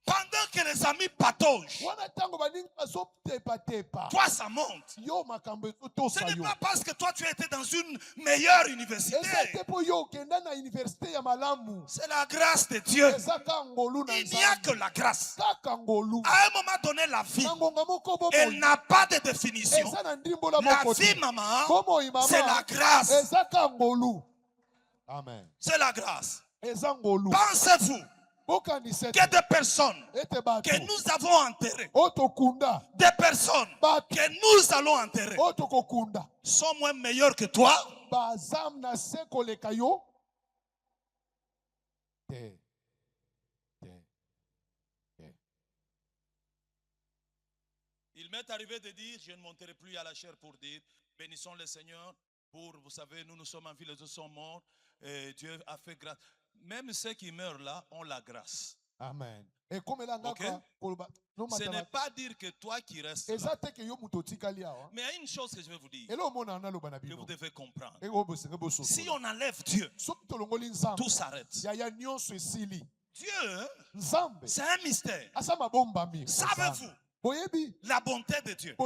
Pendant que les amis pataugent, toi ça monte. Ce n'est pas parce que toi tu as été dans une meilleure université. C'est la grâce de Dieu. Il n'y a que la grâce. À un moment donné, la vie, elle n'a pas de définition. La vie, maman, c'est la grâce. Amen. C'est la grâce. Pensez-vous que des personnes que nous avons enterrées, des personnes que nous allons enterrer, sont moins meilleures que toi? Il m'est arrivé de dire, je ne monterai plus à la chair pour dire, bénissons le Seigneur pour, vous savez, nous sommes en vie, les autres sont morts, et Dieu a fait grâce. Même ceux qui meurent là ont la grâce. Amen. Okay? Ce n'est pas dire que toi qui restes là. Mais il y a une chose que je vais vous dire, que vous devez comprendre. Si on enlève Dieu, tout s'arrête. Dieu, c'est un mystère. Savez-vous? La bonté de Dieu,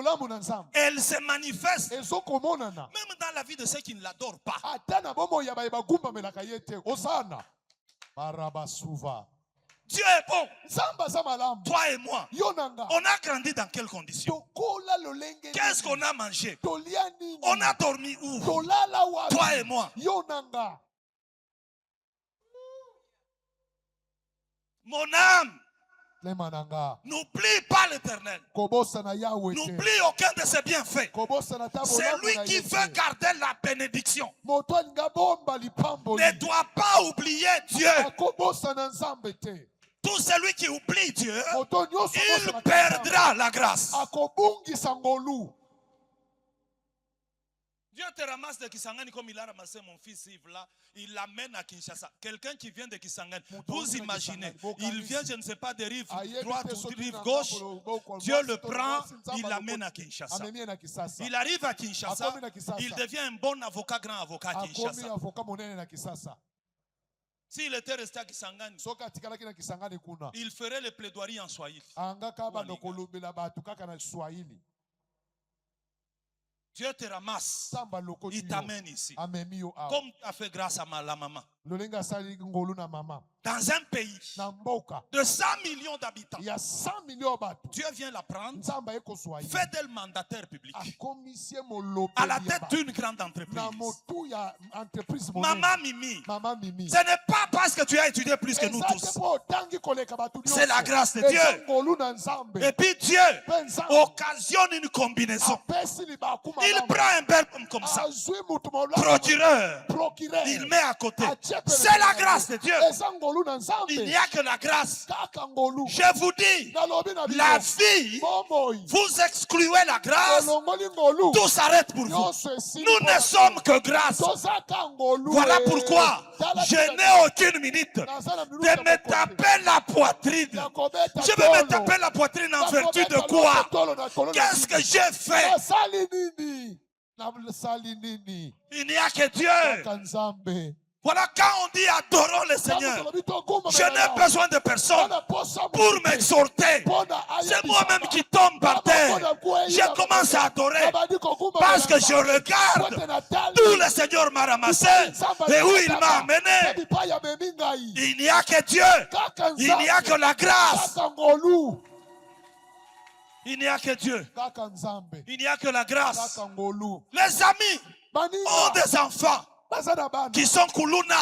elle se manifeste même dans la vie de ceux qui ne l'adorent pas. Dieu est bon. Toi et moi, on a grandi dans quelles conditions? Qu'est-ce qu'on a mangé? On a dormi où? Toi et moi. Mon âme, n'oublie pas l'Éternel. N'oublie aucun de ses bienfaits. C'est lui qui veut garder la bénédiction. Ne doit pas oublier Dieu. Tout celui qui oublie Dieu, il perdra la grâce. Dieu te ramasse de Kisangani comme il a ramassé mon fils Yves là. Il l'amène à Kinshasa. Quelqu'un qui vient de Kisangani. Vous imaginez, il vient, je ne sais pas, de rive droite ou de rive gauche. Dieu le prend, il l'amène à Kinshasa. Il arrive à Kinshasa, il devient un bon avocat, grand avocat à Kinshasa. S'il était resté à Kisangani, il ferait les plaidoiries en Swahili. Dieu te ramasse, il t'amène ici. Comme tu as fait grâce à la maman. Dans un pays de 100 millions d'habitants, Dieu vient la prendre, fait d'elle mandataire public, à la tête d'une grande entreprise. Maman Mimi, ce n'est pas parce que tu as étudié plus que nous tous. C'est la grâce de Dieu. Et puis Dieu occasionne une combinaison. Il prend un bel homme comme ça, procureur, il met à côté. C'est la grâce de Dieu. Il n'y a que la grâce. Je vous dis, la vie, vous excluez la grâce, tout s'arrête pour vous. Nous ne sommes que grâce. Voilà pourquoi je n'ai aucune minute de me taper la poitrine. Je vais me taper la poitrine en vertu de quoi? Qu'est-ce que j'ai fait? Il n'y a que Dieu. Voilà, quand on dit adorons le Seigneur, je n'ai besoin de personne pour m'exhorter. C'est moi-même qui tombe par terre. Je commence à adorer parce que je regarde d'où le Seigneur m'a ramassé et où il m'a amené. Il n'y a que Dieu. Il n'y a que la grâce. Il n'y a que Dieu. Il n'y a que la grâce. Les amis ont des enfants qui sont Kuluna,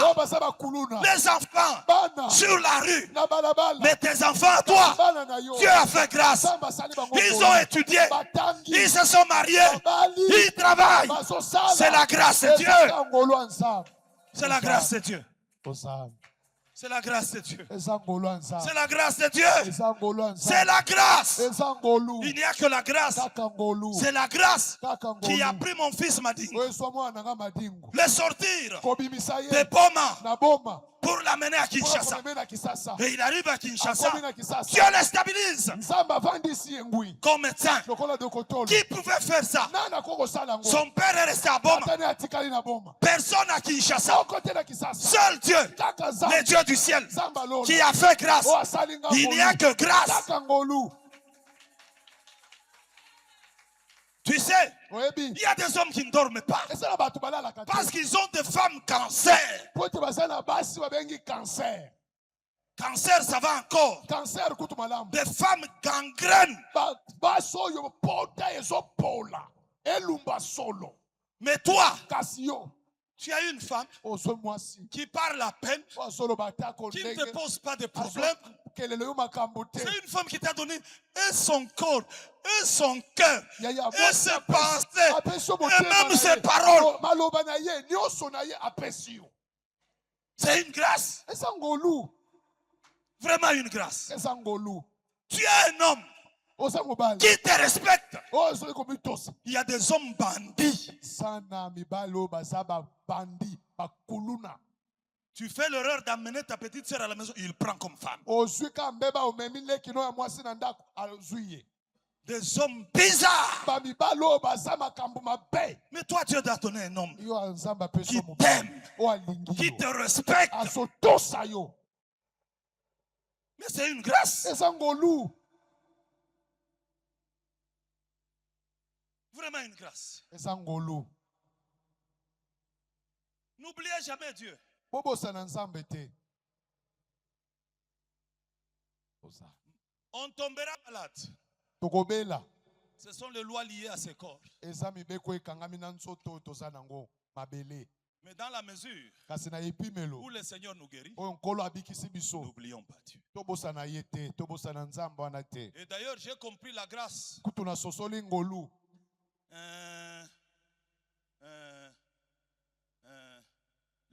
les enfants sur la rue. Mais tes enfants à toi, Dieu a fait grâce. Ils ont étudié, ils se sont mariés, ils travaillent. C'est la grâce de Dieu. C'est la grâce de Dieu. C'est la grâce de Dieu. C'est la grâce de Dieu. C'est la grâce. Il n'y a que la grâce. C'est la grâce qui a pris mon fils Madingo. Le sortir de Boma pour l'amener à Kinshasa. Et il arrive à Kinshasa. Dieu le stabilise. Comme médecin. Qui pouvait faire ça? Son père est resté à Boma. Personne à Kinshasa. Seul Dieu, le Dieu du ciel, qui a fait grâce. Il n'y a que grâce. Tu sais, il y a des hommes qui ne dorment pas parce qu'ils ont des femmes cancer. Cancer, ça va encore. Des femmes gangrènes. Mais toi, tu as une femme qui parle à peine, qui ne te pose pas de problème. C'est une femme qui t'a donné et son corps, et son cœur, et ses pensées, et même ses paroles. C'est une grâce. Vraiment une grâce. Tu es un homme qui te respecte. Il y a des hommes bandits. Tu fais l'erreur d'amener ta petite soeur à la maison, il prend comme femme. Des hommes bizarres. Mais toi, Dieu t'a donné un homme qui t'aime, qui te respecte. Mais c'est une grâce. Vraiment une grâce. N'oubliez jamais Dieu. On tombera malade. Ce sont les lois liées à ce corps. Mais dans la mesure où le Seigneur nous guérit, n'oublions pas Dieu. Et d'ailleurs, j'ai compris la grâce.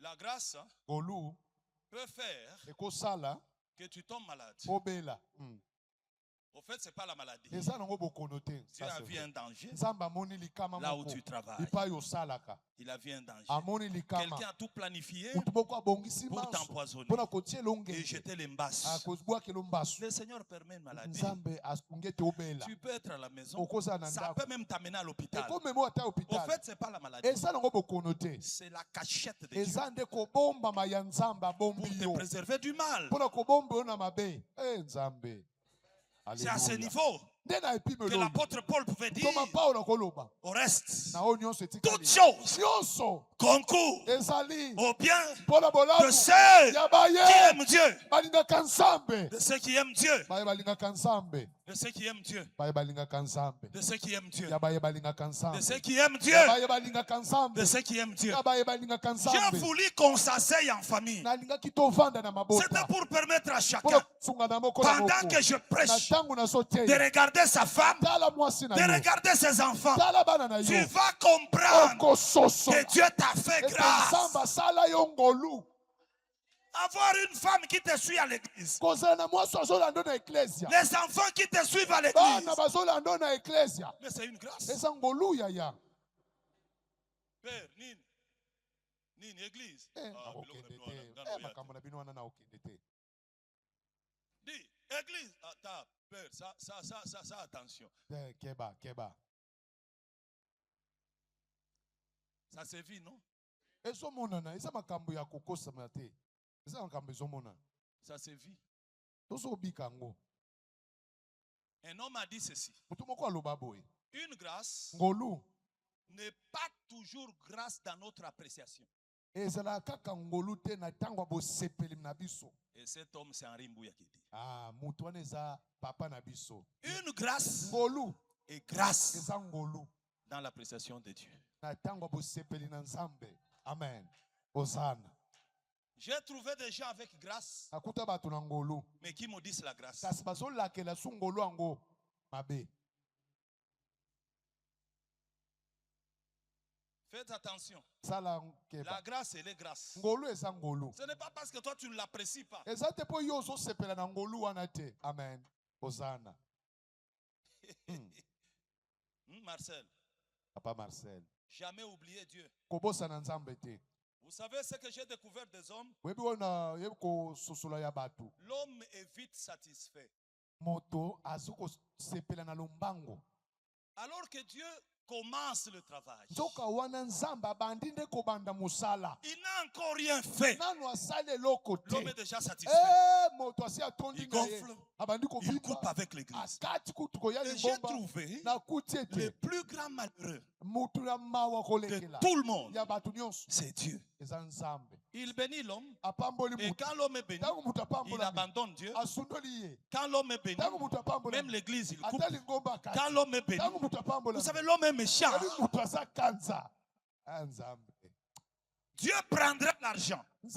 La grâce peut faire que tu tombes malade. Au fait, ce n'est pas la maladie. Tu as vu un danger là où tu travailles. Il a vu un danger. Quelqu'un a tout planifié pour t'empoisonner et jeter l'embasse. Le Seigneur permet une maladie. Tu peux être à la maison. Ça peut même t'amener à l'hôpital. Au fait, ce n'est pas la maladie. C'est la cachette de Dieu pour te préserver du mal. C'est à ce niveau que l'apôtre Paul pouvait dire au reste, toutes choses concourent au bien de ceux qui aiment Dieu. De ceux qui aiment Dieu. De ceux qui aiment Dieu. De ceux qui aiment Dieu. De ceux qui aiment Dieu. De ceux qui aiment Dieu. J'ai voulu qu'on s'asseye en famille. C'était pour permettre à chacun, pendant que je prêche, de regarder sa femme, de regarder ses enfants. Tu vas comprendre que Dieu t'a fait grâce. Avoir une femme qui te suit à l'église. Les enfants qui te suivent à l'église. Mais c'est une grâce. Père, Nini, église. Dis, église. Attends, père, ça, attention. Ça se vit, non? Ça se vit. Un homme a dit ceci. Une grâce n'est pas toujours grâce dans notre appréciation. Et cet homme, c'est Henri Mbouya qui dit. Une grâce est grâce dans l'appréciation de Dieu. Amen. J'ai trouvé des gens avec grâce, mais qui maudissent la grâce. Faites attention. La grâce, elle est grâce. Ce n'est pas parce que toi, tu ne l'apprécies pas. Amen. Hosanna. Marcel. Papa Marcel. Jamais oublier Dieu. Vous Vous savez ce que j'ai découvert des hommes? L'homme est vite satisfait. Alors que Dieu commence le travail, il n'a encore rien fait. L'homme est déjà satisfait. Il gonfle, il coupe avec l'église. Et j'ai trouvé le plus grand malheureux de tout le monde, c'est Dieu. Il bénit l'homme. Et quand l'homme est béni, il abandonne Dieu. Quand l'homme est béni, même l'église, il coupe. Quand l'homme est béni, vous savez, l'homme est méchant. Dieu prendra l'argent. Il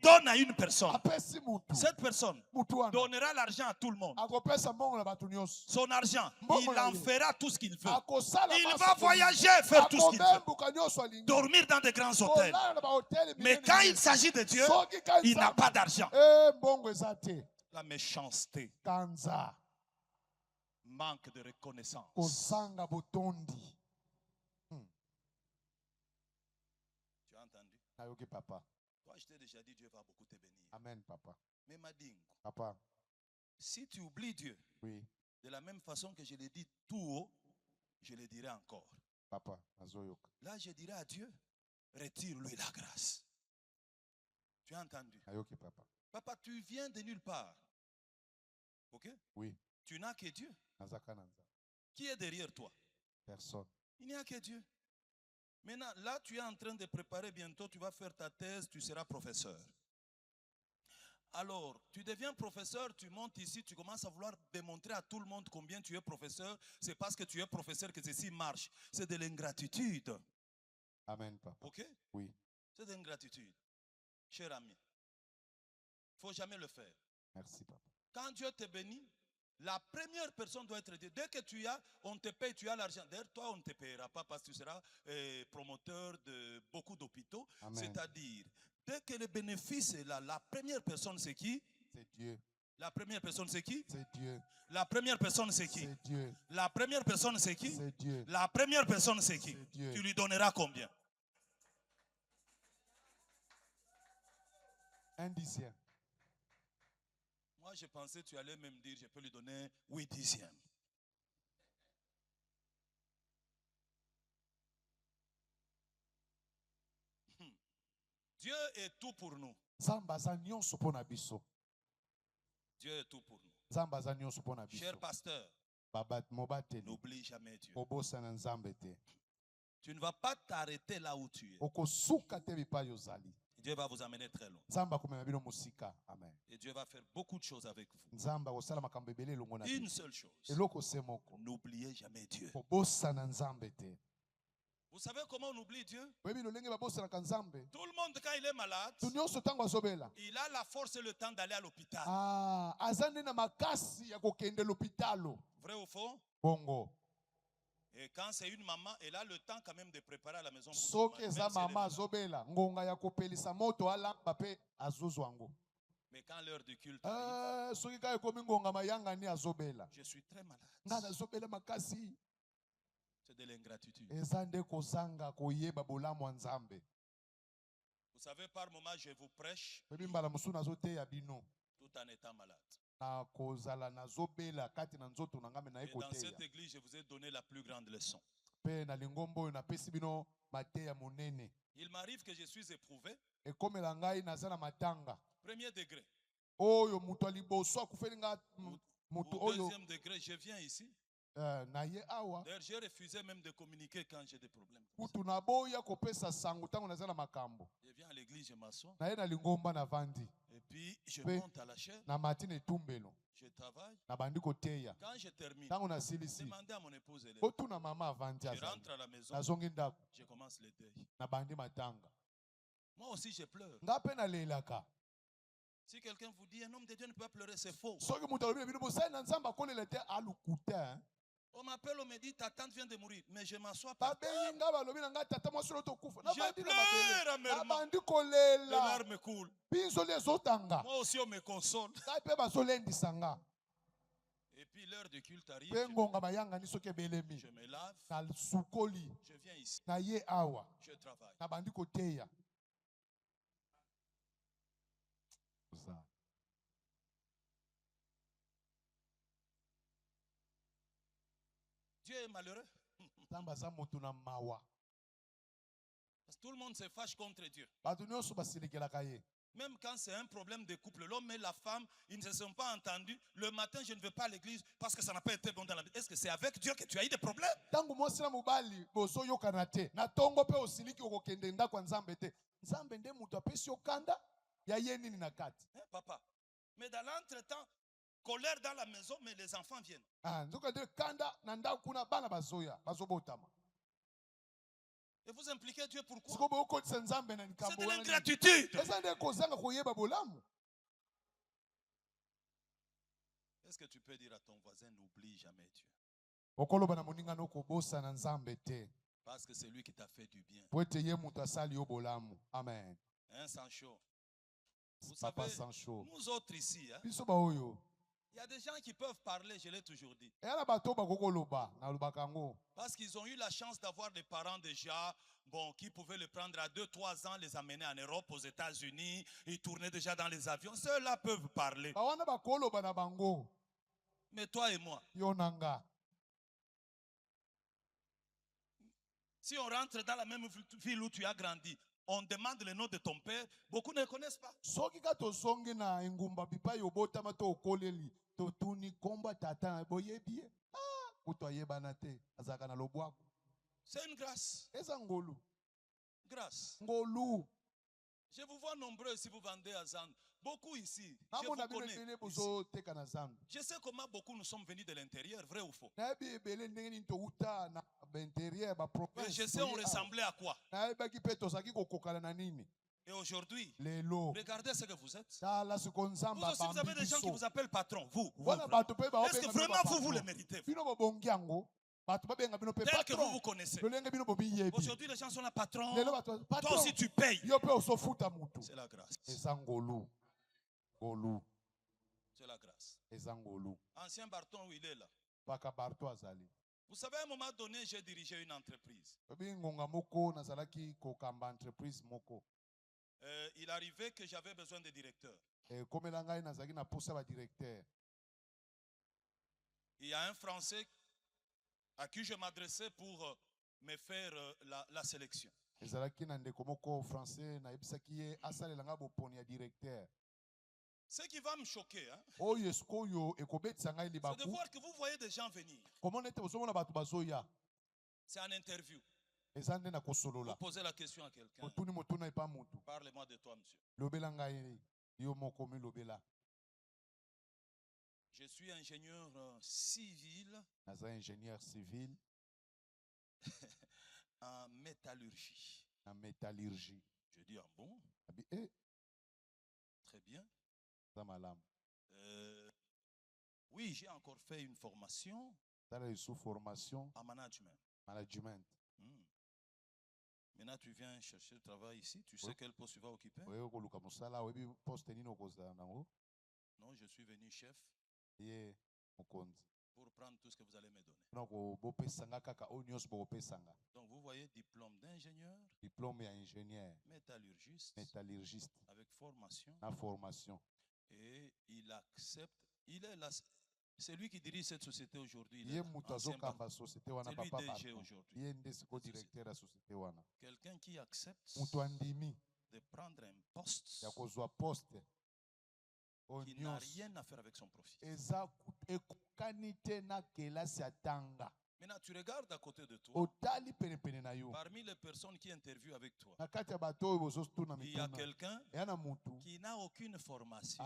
donne à une personne. Cette personne donnera l'argent à tout le monde. Son argent, il en fera tout ce qu'il veut. Il va voyager, faire tout ce qu'il veut. Dormir dans de grands hôtels. Mais quand il s'agit de Dieu, il n'a pas d'argent. La méchanceté. Manque de reconnaissance. Papa. Toi, je t'ai déjà dit, Dieu va beaucoup te bénir. Amen, papa. Mais Madingo, papa, si tu oublies Dieu, oui, de la même façon que je l'ai dit tout haut, je le dirai encore. Papa, là, je dirai à Dieu, retire-lui la grâce. Tu as entendu? Papa. Papa, tu viens de nulle part. Ok? Oui. Tu n'as que Dieu. Qui est derrière toi? Personne. Il n'y a que Dieu. Maintenant, là, tu es en train de préparer bientôt, tu vas faire ta thèse, tu seras professeur. Alors, tu deviens professeur, tu montes ici, tu commences à vouloir démontrer à tout le monde combien tu es professeur. C'est parce que tu es professeur que ceci marche. C'est de l'ingratitude. Amen, papa. Ok? Oui. C'est de l'ingratitude. Cher ami, il ne faut jamais le faire. Merci, papa. Quand Dieu te bénit, la première personne doit être Dieu. Dès que tu as, on te paye, tu as l'argent. D'ailleurs, toi, on ne te payera pas parce que tu seras promoteur de beaucoup d'hôpitaux. C'est-à-dire, dès que le bénéfice est là, la première personne, c'est qui? C'est Dieu. La première personne, c'est qui? C'est Dieu. La première personne, c'est qui? C'est Dieu. La première personne, c'est qui? C'est Dieu. La première personne, c'est qui? Dieu. Tu lui donneras combien? 1 dixième. Moi, je pensais que tu allais même dire, je peux lui donner 8 dixièmes. Dieu est tout pour nous. Dieu est tout pour nous. Cher pasteur, n'oublie jamais Dieu. Tu ne vas pas t'arrêter là où tu es. Dieu va vous amener très loin. Amen. Et Dieu va faire beaucoup de choses avec vous. Une seule chose. N'oubliez jamais Dieu. Vous savez comment on oublie Dieu? Tout le monde, quand il est malade, il a la force et le temps d'aller à l'hôpital. Vrai ou faux? Bongo. Et quand c'est une maman, elle a le temps quand même de préparer à la maison. Mais quand l'heure du culte arrive, je suis très malade. C'est de l'ingratitude. Vous savez, par moment, je vous prêche tout en étant malade. Et dans cette église, je vous ai donné la plus grande leçon. Il m'arrive que je suis éprouvé. Premier degré. Au deuxième degré, je viens ici. D'ailleurs, j'ai refusé même de communiquer quand j'ai des problèmes. Je viens à l'église, je m'assois. Et puis, je monte à la chaîne. Je travaille. Quand je termine, je demande à mon épouse. Je rentre à la maison. Je commence le deuil. Moi aussi, je pleure. Si quelqu'un vous dit un homme de Dieu ne peut pas pleurer, c'est faux. On m'appelle, on me dit ta tante vient de mourir, mais je m'assois pas. Je pleure amèrement. Les larmes coulent. Moi aussi on me console. Et puis l'heure du culte arrive. Je me lave. Je viens ici. Je travaille. Dieu est malheureux. Parce que tout le monde se fâche contre Dieu. Même quand c'est un problème de couple, l'homme et la femme, ils ne se sont pas entendus. Le matin, je ne vais pas à l'église parce que ça n'a pas été bon dans la vie. Est-ce que c'est avec Dieu que tu as eu des problèmes? Papa, mais dans l'entretemps, colère dans la maison, mais les enfants viennent. Et vous impliquez Dieu pourquoi? C'est de l'ingratitude. Est-ce que tu peux dire à ton voisin, n'oublie jamais Dieu? Parce que c'est lui qui t'a fait du bien. Amen. Hein, Sancho? Vous savez, nous autres ici, hein, il y a des gens qui peuvent parler, je l'ai toujours dit. Parce qu'ils ont eu la chance d'avoir des parents déjà, bon, qui pouvaient le prendre à 2-3 ans, les amener en Europe, aux États-Unis, ils tournaient déjà dans les avions. Ceux-là peuvent parler. Mais toi et moi, si on rentre dans la même ville où tu as grandi, on demande le nom de ton père, beaucoup ne le connaissent pas. C'est une grâce. Grâce. Je vous vois nombreux si vous vendez à Zand. Beaucoup ici. Je vous connais ici. Je sais comment beaucoup nous sommes venus de l'intérieur, vrai ou faux? Je sais on ressemblait à quoi? Et aujourd'hui, regardez ce que vous êtes. Vous aussi, vous avez des gens qui vous appellent patron. Vous. Est-ce que vraiment vous le méritez? Tel que vous connaissez. Aujourd'hui, les gens sont là, patron. Toi aussi, tu payes. C'est la grâce. C'est la grâce. Ancien Barton, où il est là. Vous savez, à un moment donné, j'ai dirigé une entreprise. Il arrivait que j'avais besoin de directeurs. Il y a un Français à qui je m'adressais pour me faire la sélection. Ce qui va me choquer, hein, c'est de voir que vous voyez des gens venir. C'est un interview. Vous posez la question à quelqu'un. Parlez-moi de toi, monsieur. Je suis ingénieur civil. En métallurgie. Je dis, ah bon? Très bien. Oui, j'ai encore fait une formation en management. Maintenant, tu viens chercher le travail ici. Tu sais quel poste tu vas occuper? Non, je suis venu chef pour prendre tout ce que vous allez me donner. Donc, vous voyez, diplôme d'ingénieur, métallurgiste, avec formation. Et il accepte. C'est lui qui dirige cette société aujourd'hui. C'est lui DG aujourd'hui. Quelqu'un qui accepte de prendre un poste qui n'a rien à faire avec son profit. Maintenant, tu regardes à côté de toi. Parmi les personnes qui interviewent avec toi, il y a quelqu'un qui n'a aucune formation.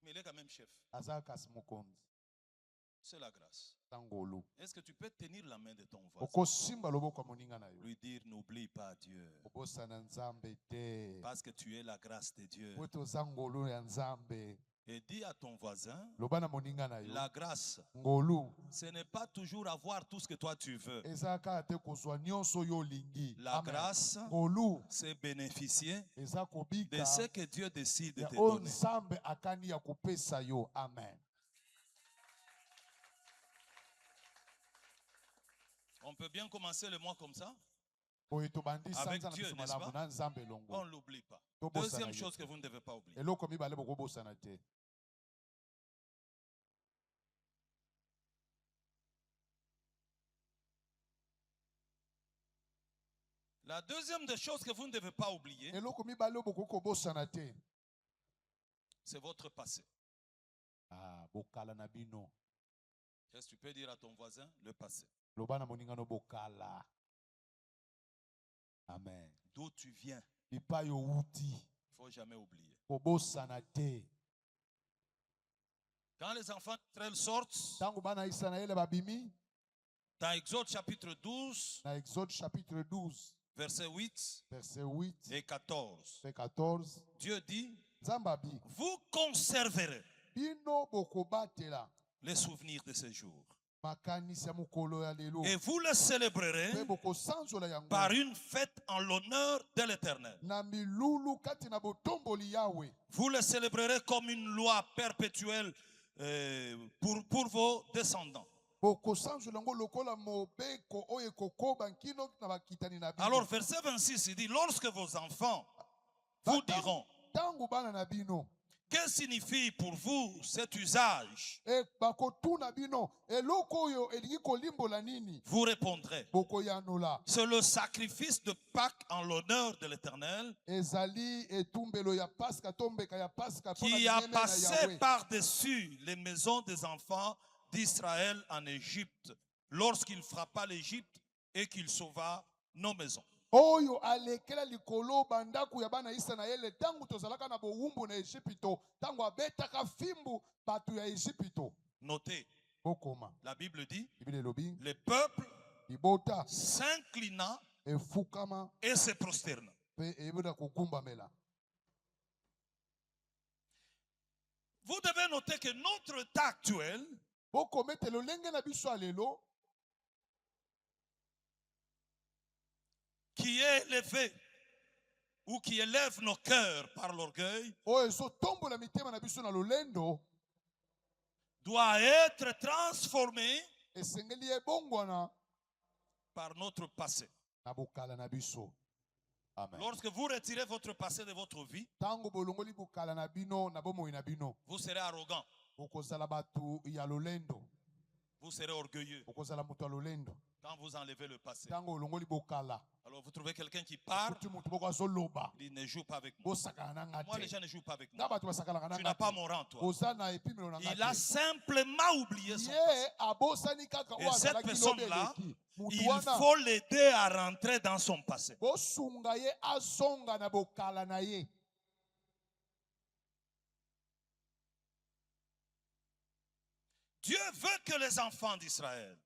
Mais il est quand même chef. C'est la grâce. Est-ce que tu peux tenir la main de ton voisin? Lui dire, n'oublie pas Dieu. Parce que tu es la grâce de Dieu. Et dis à ton voisin, la grâce, ce n'est pas toujours avoir tout ce que toi tu veux. La grâce, c'est bénéficier de ce que Dieu décide de te donner. Amen. On peut bien commencer le mois comme ça. Avec Dieu, n'est-ce pas? On ne l'oublie pas. Deuxième chose que vous ne devez pas oublier. La deuxième des choses que vous ne devez pas oublier, c'est votre passé. Qu'est-ce que tu peux dire à ton voisin? Le passé. Amen. D'où tu viens, il ne faut jamais oublier. Quand les enfants d'Israël sortent, dans Exode chapitre 12, versets 8 et 14, Dieu dit, vous conserverez les souvenirs de ces jours. Et vous le célébrerez par une fête en l'honneur de l'Éternel. Vous le célébrerez comme une loi perpétuelle pour vos descendants. Alors verset 26, il dit, lorsque vos enfants vous diront, que signifie pour vous cet usage? Vous répondrez, c'est le sacrifice de Pâques en l'honneur de l'Éternel qui a passé par-dessus les maisons des enfants d'Israël en Égypte lorsqu'il frappa l'Égypte et qu'il sauva nos maisons. Oyo alekela likolo bandaku ya bana Israele tangu tozalaka na bowumbu na Egypto tangu abetaka fimbu batu ya Egypto. Notez, la Bible dit, le peuple s'inclina et se prosterna. Vous devez noter que notre état actuel qui est élevé ou qui élève nos cœurs par l'orgueil doit être transformé par notre passé. Lorsque vous retirez votre passé de votre vie, vous serez arrogant. Vous serez orgueilleux. Quand vous enlevez le passé. Alors vous trouvez quelqu'un qui parle, il ne joue pas avec moi. Moi, les gens ne jouent pas avec moi. Tu n'as pas mon rang, toi. Il a simplement oublié son passé. Et cette personne-là, il faut l'aider à rentrer dans son passé. Dieu veut que les enfants d'Israël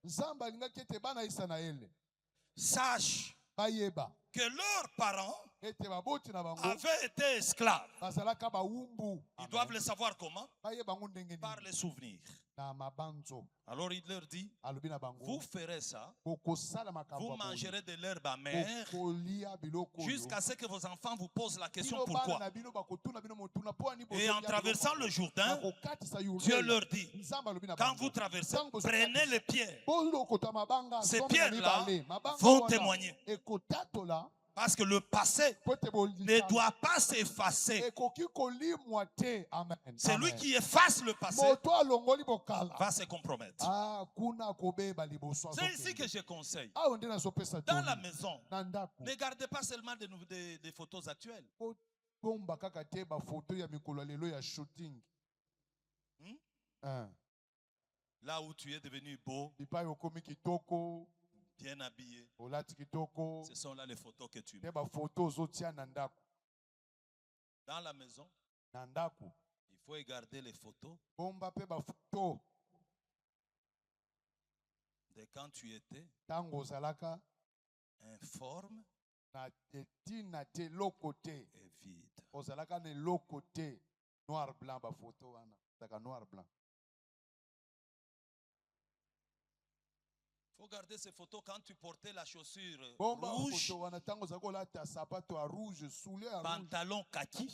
sachent que leurs parents avaient été esclaves. Ils doivent le savoir comment? Par les souvenirs. Alors il leur dit, vous ferez ça, vous mangerez de l'herbe amère jusqu'à ce que vos enfants vous posent la question pourquoi. Et en traversant le Jourdain, Dieu leur dit, quand vous traversez, prenez les pierres. Ces pierres-là vont témoigner. Parce que le passé ne doit pas s'effacer. Celui qui efface le passé va se compromettre. C'est ici que je conseille. Dans la maison, ne gardez pas seulement des photos actuelles. Là où tu es devenu beau, bien habillé, ce sont là les photos que tu mets. Dans la maison, il faut garder les photos de quand tu étais informe et vide. Il faut garder ces photos quand tu portais la chaussure rouge, pantalon kaki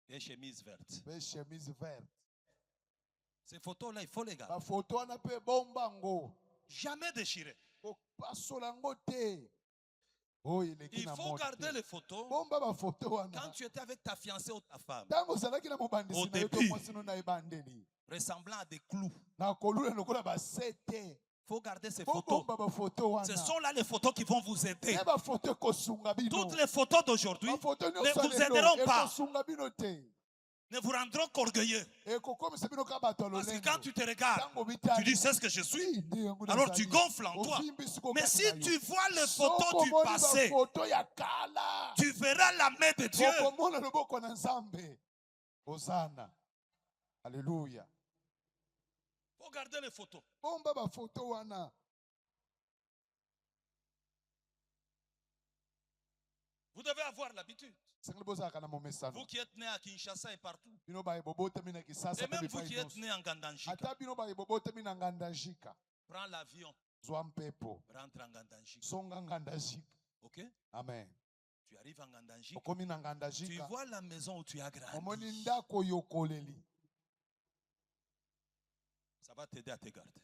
et chemise verte. Ces photos-là, il faut les garder. Jamais déchirées. Il faut garder les photos quand tu étais avec ta fiancée ou ta femme. Au début, ressemblant à des clous. faut garder ces photos. Ce sont là les photos qui vont vous aider. Toutes les photos d'aujourd'hui ne vous aideront pas. Ne vous rendront qu'orgueilleux. Parce que quand tu te regardes, tu dis c'est ce que je suis. Alors tu gonfles en toi. Mais si tu vois les photos du passé, tu verras la main de Dieu. Alléluia. Faut garder les photos. Vous devez avoir l'habitude. Vous qui êtes né à Kinshasa et partout. Et même vous qui êtes né en Ngandajika. Prends l'avion. Rentre en Ngandajika. Ok? Amen. Tu arrives en Ngandajika. Tu vois la maison où tu as grandi. Ça va t'aider à te garder.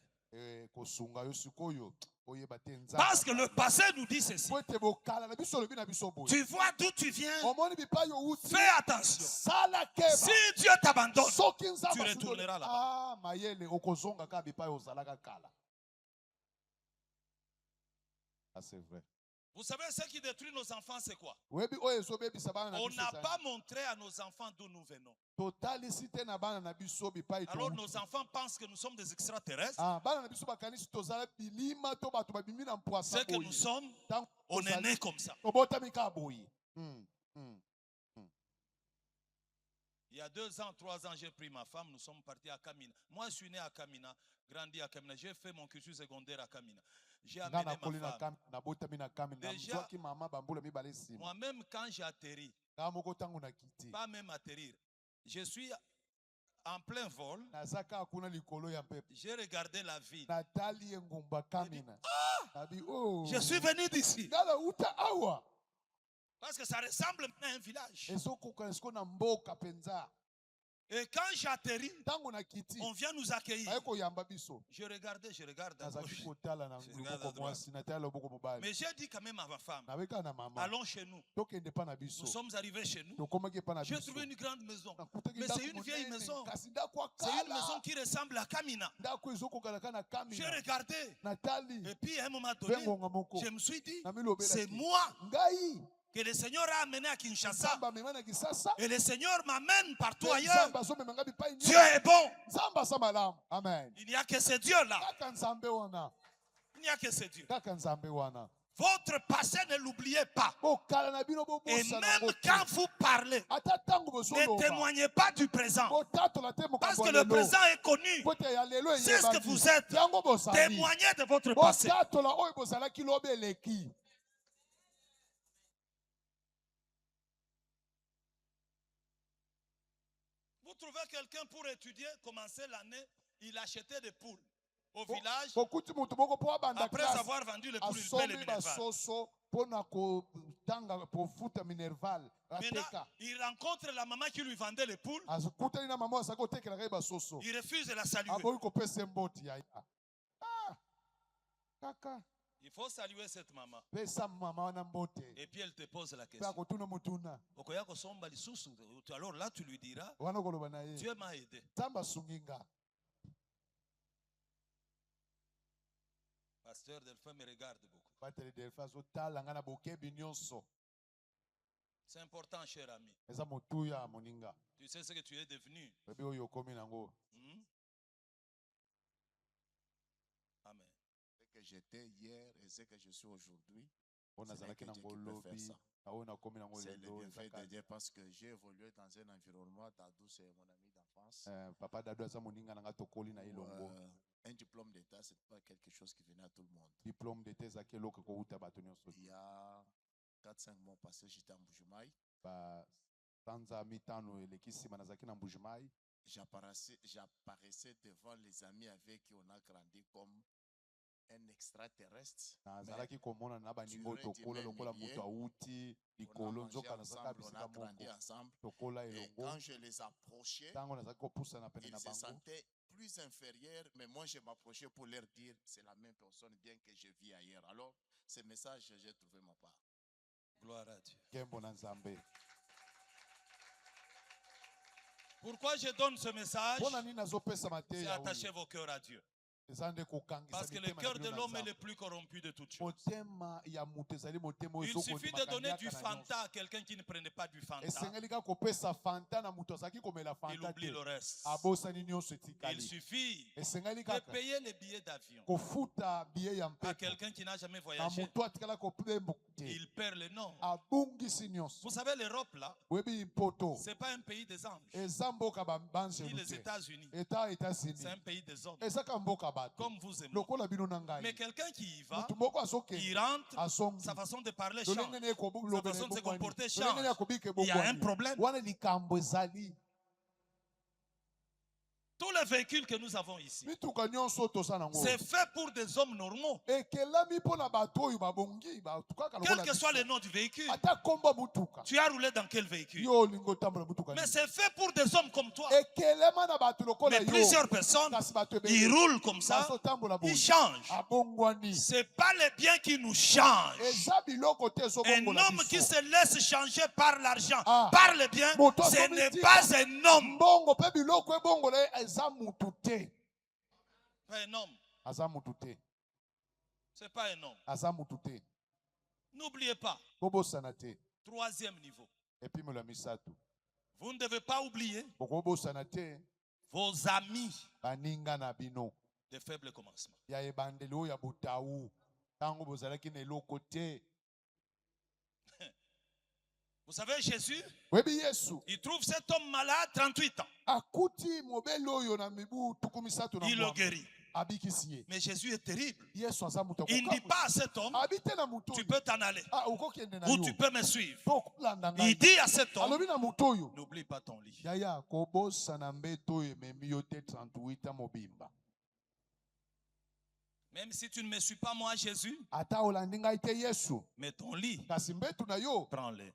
Parce que le passé nous dit ceci. Tu vois d'où tu viens. Fais attention. Si Dieu t'abandonne, tu retourneras là-bas. C'est vrai. Vous savez ce qui détruit nos enfants, c'est quoi? On n'a pas montré à nos enfants d'où nous venons. Alors nos enfants pensent que nous sommes des extraterrestres. C'est que nous sommes, on est nés comme ça. Il y a 2 ans, 3 ans, j'ai pris ma femme, nous sommes partis à Kamina. Moi, je suis né à Kamina, grandi à Kamina. J'ai fait mon cursus secondaire à Kamina. J'ai amené ma femme. Déjà, moi-même, quand j'ai atterri, pas même atterrir, je suis en plein vol. J'ai regardé la ville. Je suis venu d'ici. Parce que ça ressemble à un village. Et quand j'atterris, on vient nous accueillir. Je regardais, je regarde à gauche, je regarde à droite. Mais j'ai dit quand même à ma femme, allons chez nous. Nous sommes arrivés chez nous. J'ai trouvé une grande maison. Mais c'est une vieille maison. C'est une maison qui ressemble à Kamina. J'ai regardé. Et puis à un moment donné, je me suis dit, c'est moi que le Seigneur a amené à Kinshasa. Et le Seigneur m'amène partout ailleurs. Dieu est bon. Il n'y a que ce Dieu-là. Il n'y a que ce Dieu. Votre passé, ne l'oubliez pas. Et même quand vous parlez, ne témoignez pas du présent. Parce que le présent est connu. C'est ce que vous êtes. Témoignez de votre passé. Vous trouvez quelqu'un pour étudier, commencer l'année, il achetait des poules au village. Après avoir vendu les poules, il paie les minervales. Maintenant, il rencontre la maman qui lui vendait les poules. Il refuse de la saluer. Il faut saluer cette maman. Et puis elle te pose la question. Alors là, tu lui diras, Dieu m'a aidé. Pasteur Delphin me regarde beaucoup. C'est important, cher ami. Tu sais ce que tu es devenu. Amen. Ce que j'étais hier et ce que je suis aujourd'hui, c'est Dieu qui peut faire ça. C'est le bienfait de Dieu parce que j'ai évolué dans un environnement. Dadou, c'est mon ami d'enfance. Un diplôme d'État, ce n'est pas quelque chose qui venait à tout le monde. Il y a 4-5 mois passés, j'étais en Bujumaï. J'apparaissais devant les amis avec qui on a grandi comme un extraterrestre. On a grandi ensemble. Et quand je les approchais, ils se sentaient plus inférieurs, mais moi je m'approchais pour leur dire c'est la même personne, bien que je vis ailleurs. Alors, ce message, j'ai trouvé ma part. Gloire à Dieu. Pourquoi je donne ce message? C'est attacher vos cœurs à Dieu. Parce que le cœur de l'homme est le plus corrompu de toutes choses. Il suffit de donner du Fanta à quelqu'un qui ne prenait pas du Fanta. Il oublie le reste. Il suffit de payer les billets d'avion à quelqu'un qui n'a jamais voyagé. Il perd le nom. Vous savez, l'Europe là, ce n'est pas un pays des anges. Ni les États-Unis. C'est un pays des hommes. Comme vous et moi. Mais quelqu'un qui y va, qui rentre, sa façon de parler change. Sa façon de se comporter change. Il y a un problème. Tous les véhicules que nous avons ici, c'est fait pour des hommes normaux. Quel que soit le nom du véhicule. Tu as roulé dans quel véhicule? Mais c'est fait pour des hommes comme toi. Mais plusieurs personnes, ils roulent comme ça, ils changent. C'est pas les biens qui nous changent. Un homme qui se laisse changer par l'argent, par les biens, ce n'est pas un homme. Pas un homme. C'est pas un homme. N'oubliez pas. Troisième niveau. Vous ne devez pas oublier vos amis de faible commencement. Vous savez, Jésus, il trouve cet homme malade 38 ans. Il le guérit. Mais Jésus est terrible. Il ne dit pas à cet homme, tu peux t'en aller. Ou tu peux me suivre. Il dit à cet homme, n'oublie pas ton lit. Même si tu ne me suis pas moi, Jésus, mais ton lit, prends-le.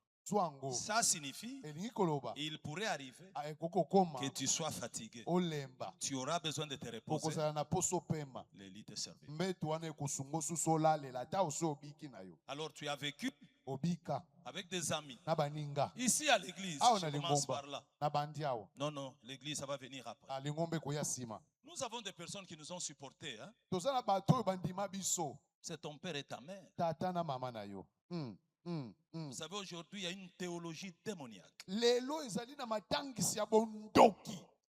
Ça signifie il pourrait arriver que tu sois fatigué. Tu auras besoin de te reposer. Le lit te servira. Alors tu as vécu avec des amis. Ici à l'église, je commence par là. Non, l'église, ça va venir après. Nous avons des personnes qui nous ont supportés. Hein? C'est ton père et ta mère. Vous savez, aujourd'hui, il y a une théologie démoniaque.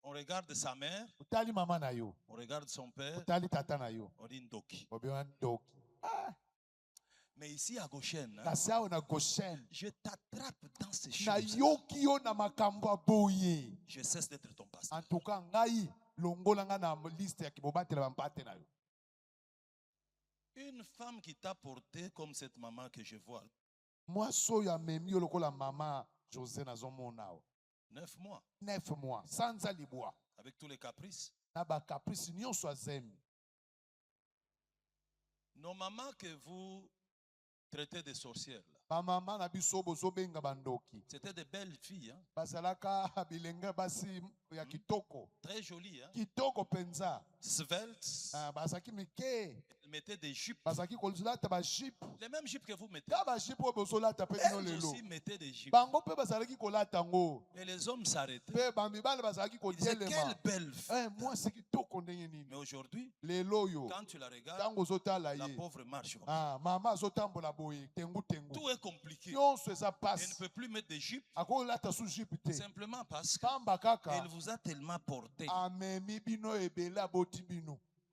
On regarde sa mère, on regarde son père, on dit Ndoki. Mais ici à Goshen, je t'attrape dans ces choses. Je cesse d'être ton pasteur. Une femme qui t'a porté comme cette maman que je vois. 9 mois. 9 mois. Sans alibois. Avec tous les caprices. Nos mamans que vous traitez de sorcières là. C'était des belles filles. Hein? Très jolies. Hein? Sveltes. Elles mettaient des jupes. Les mêmes jupes que vous mettez. Elles aussi mettaient des jupes. Et les hommes s'arrêtaient. Ils disaient quelle belle fille. Mais aujourd'hui, quand tu la regardes, la pauvre marche. Tout est compliqué. Elle ne peut plus mettre des jupes. Simplement parce qu'elle vous a tellement porté.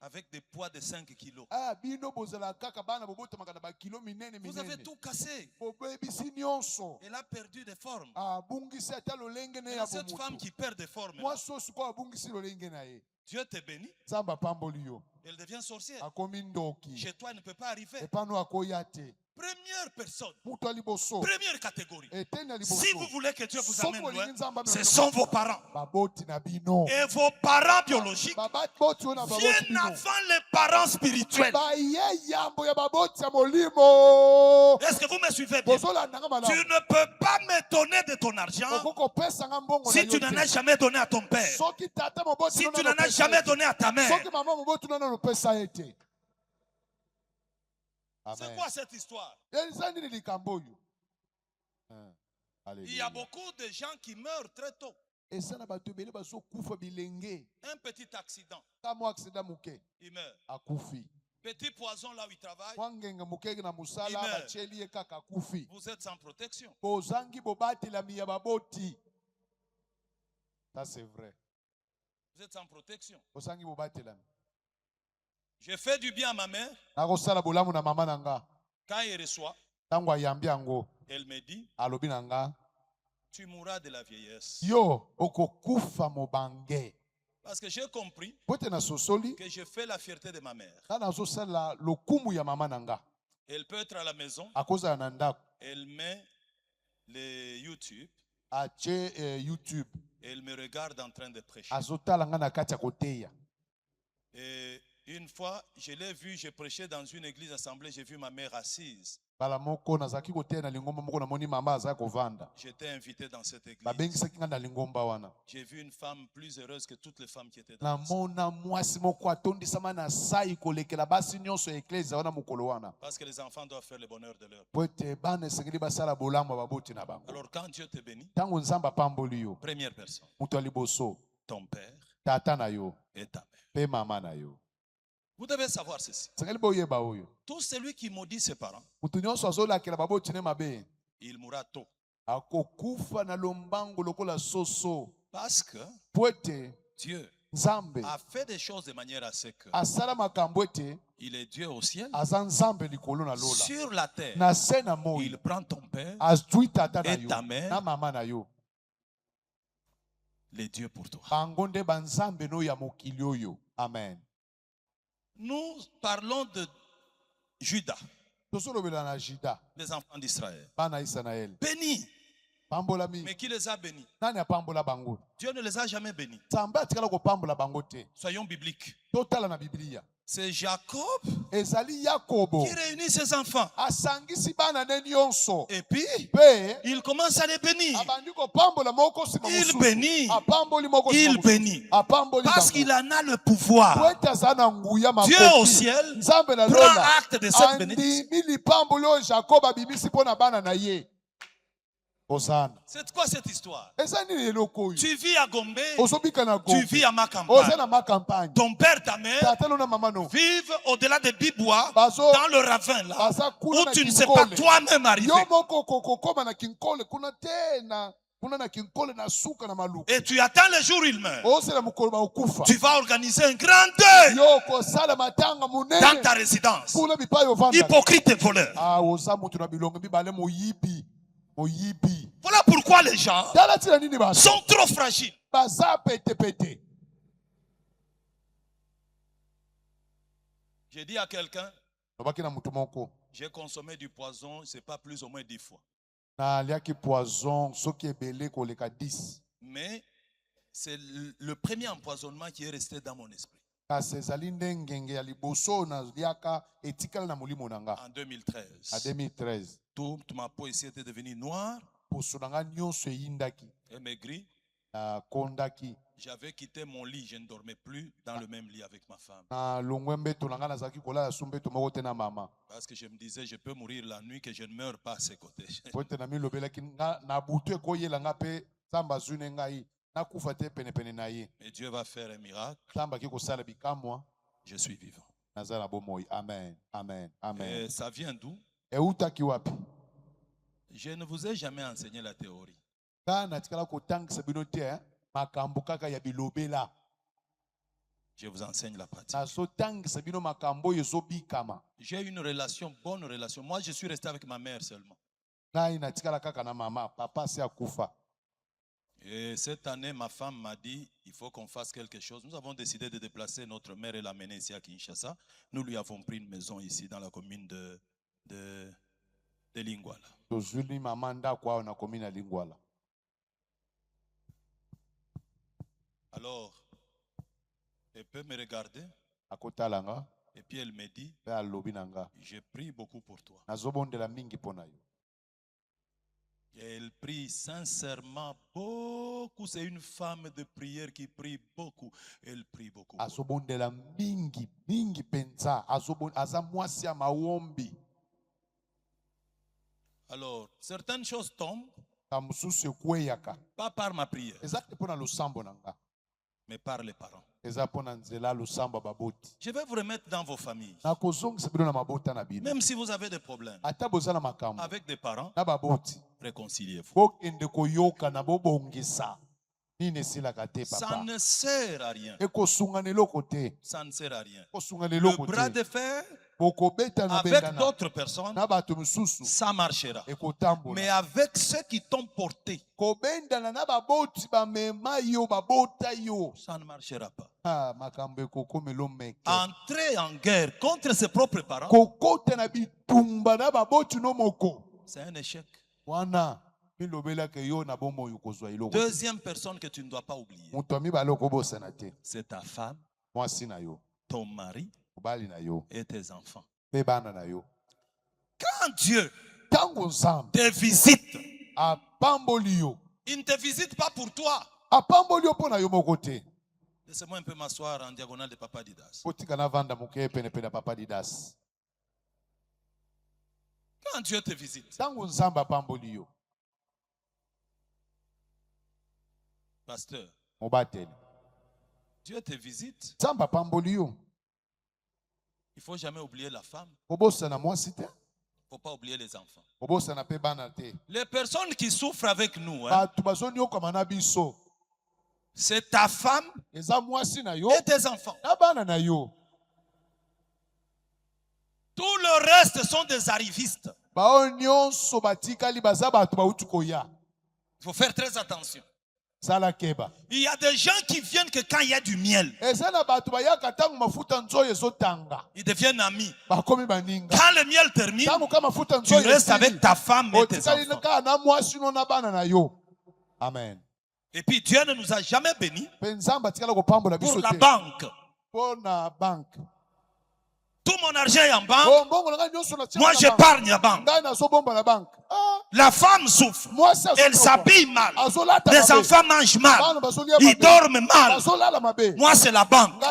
Avec des poids de 5 kilos. Vous avez tout cassé. Elle a perdu des formes. Et cette femme qui perd des formes, Dieu te bénit. Elle devient sorcière. Chez toi, elle ne peut pas arriver. Première personne, première catégorie. Si vous voulez que Dieu vous amène loin, ce sont vos parents. Et vos parents biologiques viennent avant les parents spirituels. Est-ce que vous me suivez bien? Tu ne peux pas me donner de ton argent si tu n'en as jamais donné à ton père. Si tu n'en as jamais donné à ta mère. C'est quoi cette histoire? Il y a beaucoup de gens qui meurent très tôt. Un petit accident. Il meurt. Petit poison là où il travaille. Il meurt. Vous êtes sans protection. Ça c'est vrai. Vous êtes sans protection. J'ai fait du bien à ma mère. Quand il reçoit, elle me dit, tu mourras de la vieillesse. Parce que j'ai compris que je fais la fierté de ma mère. Elle peut être à la maison. Elle met le YouTube. Elle me regarde en train de prêcher. Et une fois, je l'ai vu, j'ai prêché dans une église assemblée, j'ai vu ma mère assise. J'étais invité dans cette église. J'ai vu une femme plus heureuse que toutes les femmes qui étaient dans parce que les enfants doivent faire le bonheur de leur père. Alors quand Dieu te bénit, première personne, ton père et ta mère. Vous devez savoir ceci. Tout celui qui maudit ses parents, il mourra tôt. Parce que Dieu a fait des choses de manière à ce que il est Dieu au ciel. Sur la terre, il prend ton père et ta mère, les dieux pour toi. Amen. Nous parlons de Judas, les enfants d'Israël. Bénis. Mais qui les a bénis? Dieu ne les a jamais bénis. Soyons bibliques. C'est Jacob qui réunit ses enfants. Et puis, il commence à les bénir. Il bénit. Il bénit. Parce qu'il en a le pouvoir. Dieu au ciel prend acte de cette bénédiction. C'est quoi cette histoire? Tu vis à Gombe, tu vis à ma campagne. Ton père, ta mère vivent au-delà des Bibois, dans le ravin là, où tu ne sais pas toi-même arriver. Et tu attends le jour où il meurt. Tu vas organiser un grand deuil dans ta résidence. Hypocrite et voleur. Voilà pourquoi les gens sont trop fragiles. J'ai dit à quelqu'un, j'ai consommé du poison, c'est pas plus ou moins 10 fois. Mais c'est le premier empoisonnement qui est resté dans mon esprit. En 2013. Toute ma peau ici était devenue noire et maigrie. J'avais quitté mon lit, je ne dormais plus dans le même lit avec ma femme. Parce que je me disais, je peux mourir la nuit, que je ne meurs pas à ses côtés. Mais Dieu va faire un miracle. Je suis vivant. Amen. Amen. Amen. Et ça vient d'où? Je ne vous ai jamais enseigné la théorie. Je vous enseigne la pratique. J'ai une relation, bonne relation. Moi, je suis resté avec ma mère seulement. Et cette année, ma femme m'a dit, il faut qu'on fasse quelque chose. Nous avons décidé de déplacer notre mère et l'amener ici à Kinshasa. Nous lui avons pris une maison ici dans la commune de Lingwala. Alors, elle peut me regarder. Et puis elle me dit, je prie beaucoup pour toi. Et elle prie sincèrement beaucoup. C'est une femme de prière qui prie beaucoup. Elle prie beaucoup. Alors, certaines choses tombent. Pas par ma prière, mais par les parents. Je vais vous remettre dans vos familles. Même si vous avez des problèmes avec des parents, réconciliez-vous. Ça ne sert à rien. Ça ne sert à rien. Le bras de fer avec d'autres personnes, ça marchera. Mais avec ceux qui t'ont porté, ça ne marchera pas. Entrer en guerre contre ses propres parents, c'est un échec. Deuxième personne que tu ne dois pas oublier, c'est ta femme, ton mari et tes enfants. Quand Dieu te visite, il ne te visite pas pour toi. Laissez-moi un peu m'asseoir en diagonale de Papa Didas. Quand Dieu te visite, pasteur, Dieu te visite, il ne faut jamais oublier la femme. Il ne faut pas oublier les enfants. Les personnes qui souffrent avec nous, c'est ta femme et tes enfants. Tout le reste sont des arrivistes. Il faut faire très attention. Il y a des gens qui viennent que quand il y a du miel, ils deviennent amis. Quand le miel termine, tu restes avec ta femme et tes enfants. Amen. Et puis Dieu ne nous a jamais bénis pour la banque. Tout mon argent est en banque. Moi, j'épargne en banque. La femme souffre. Elle s'habille mal. Les enfants mangent mal. Ils dorment mal. Moi, c'est la banque.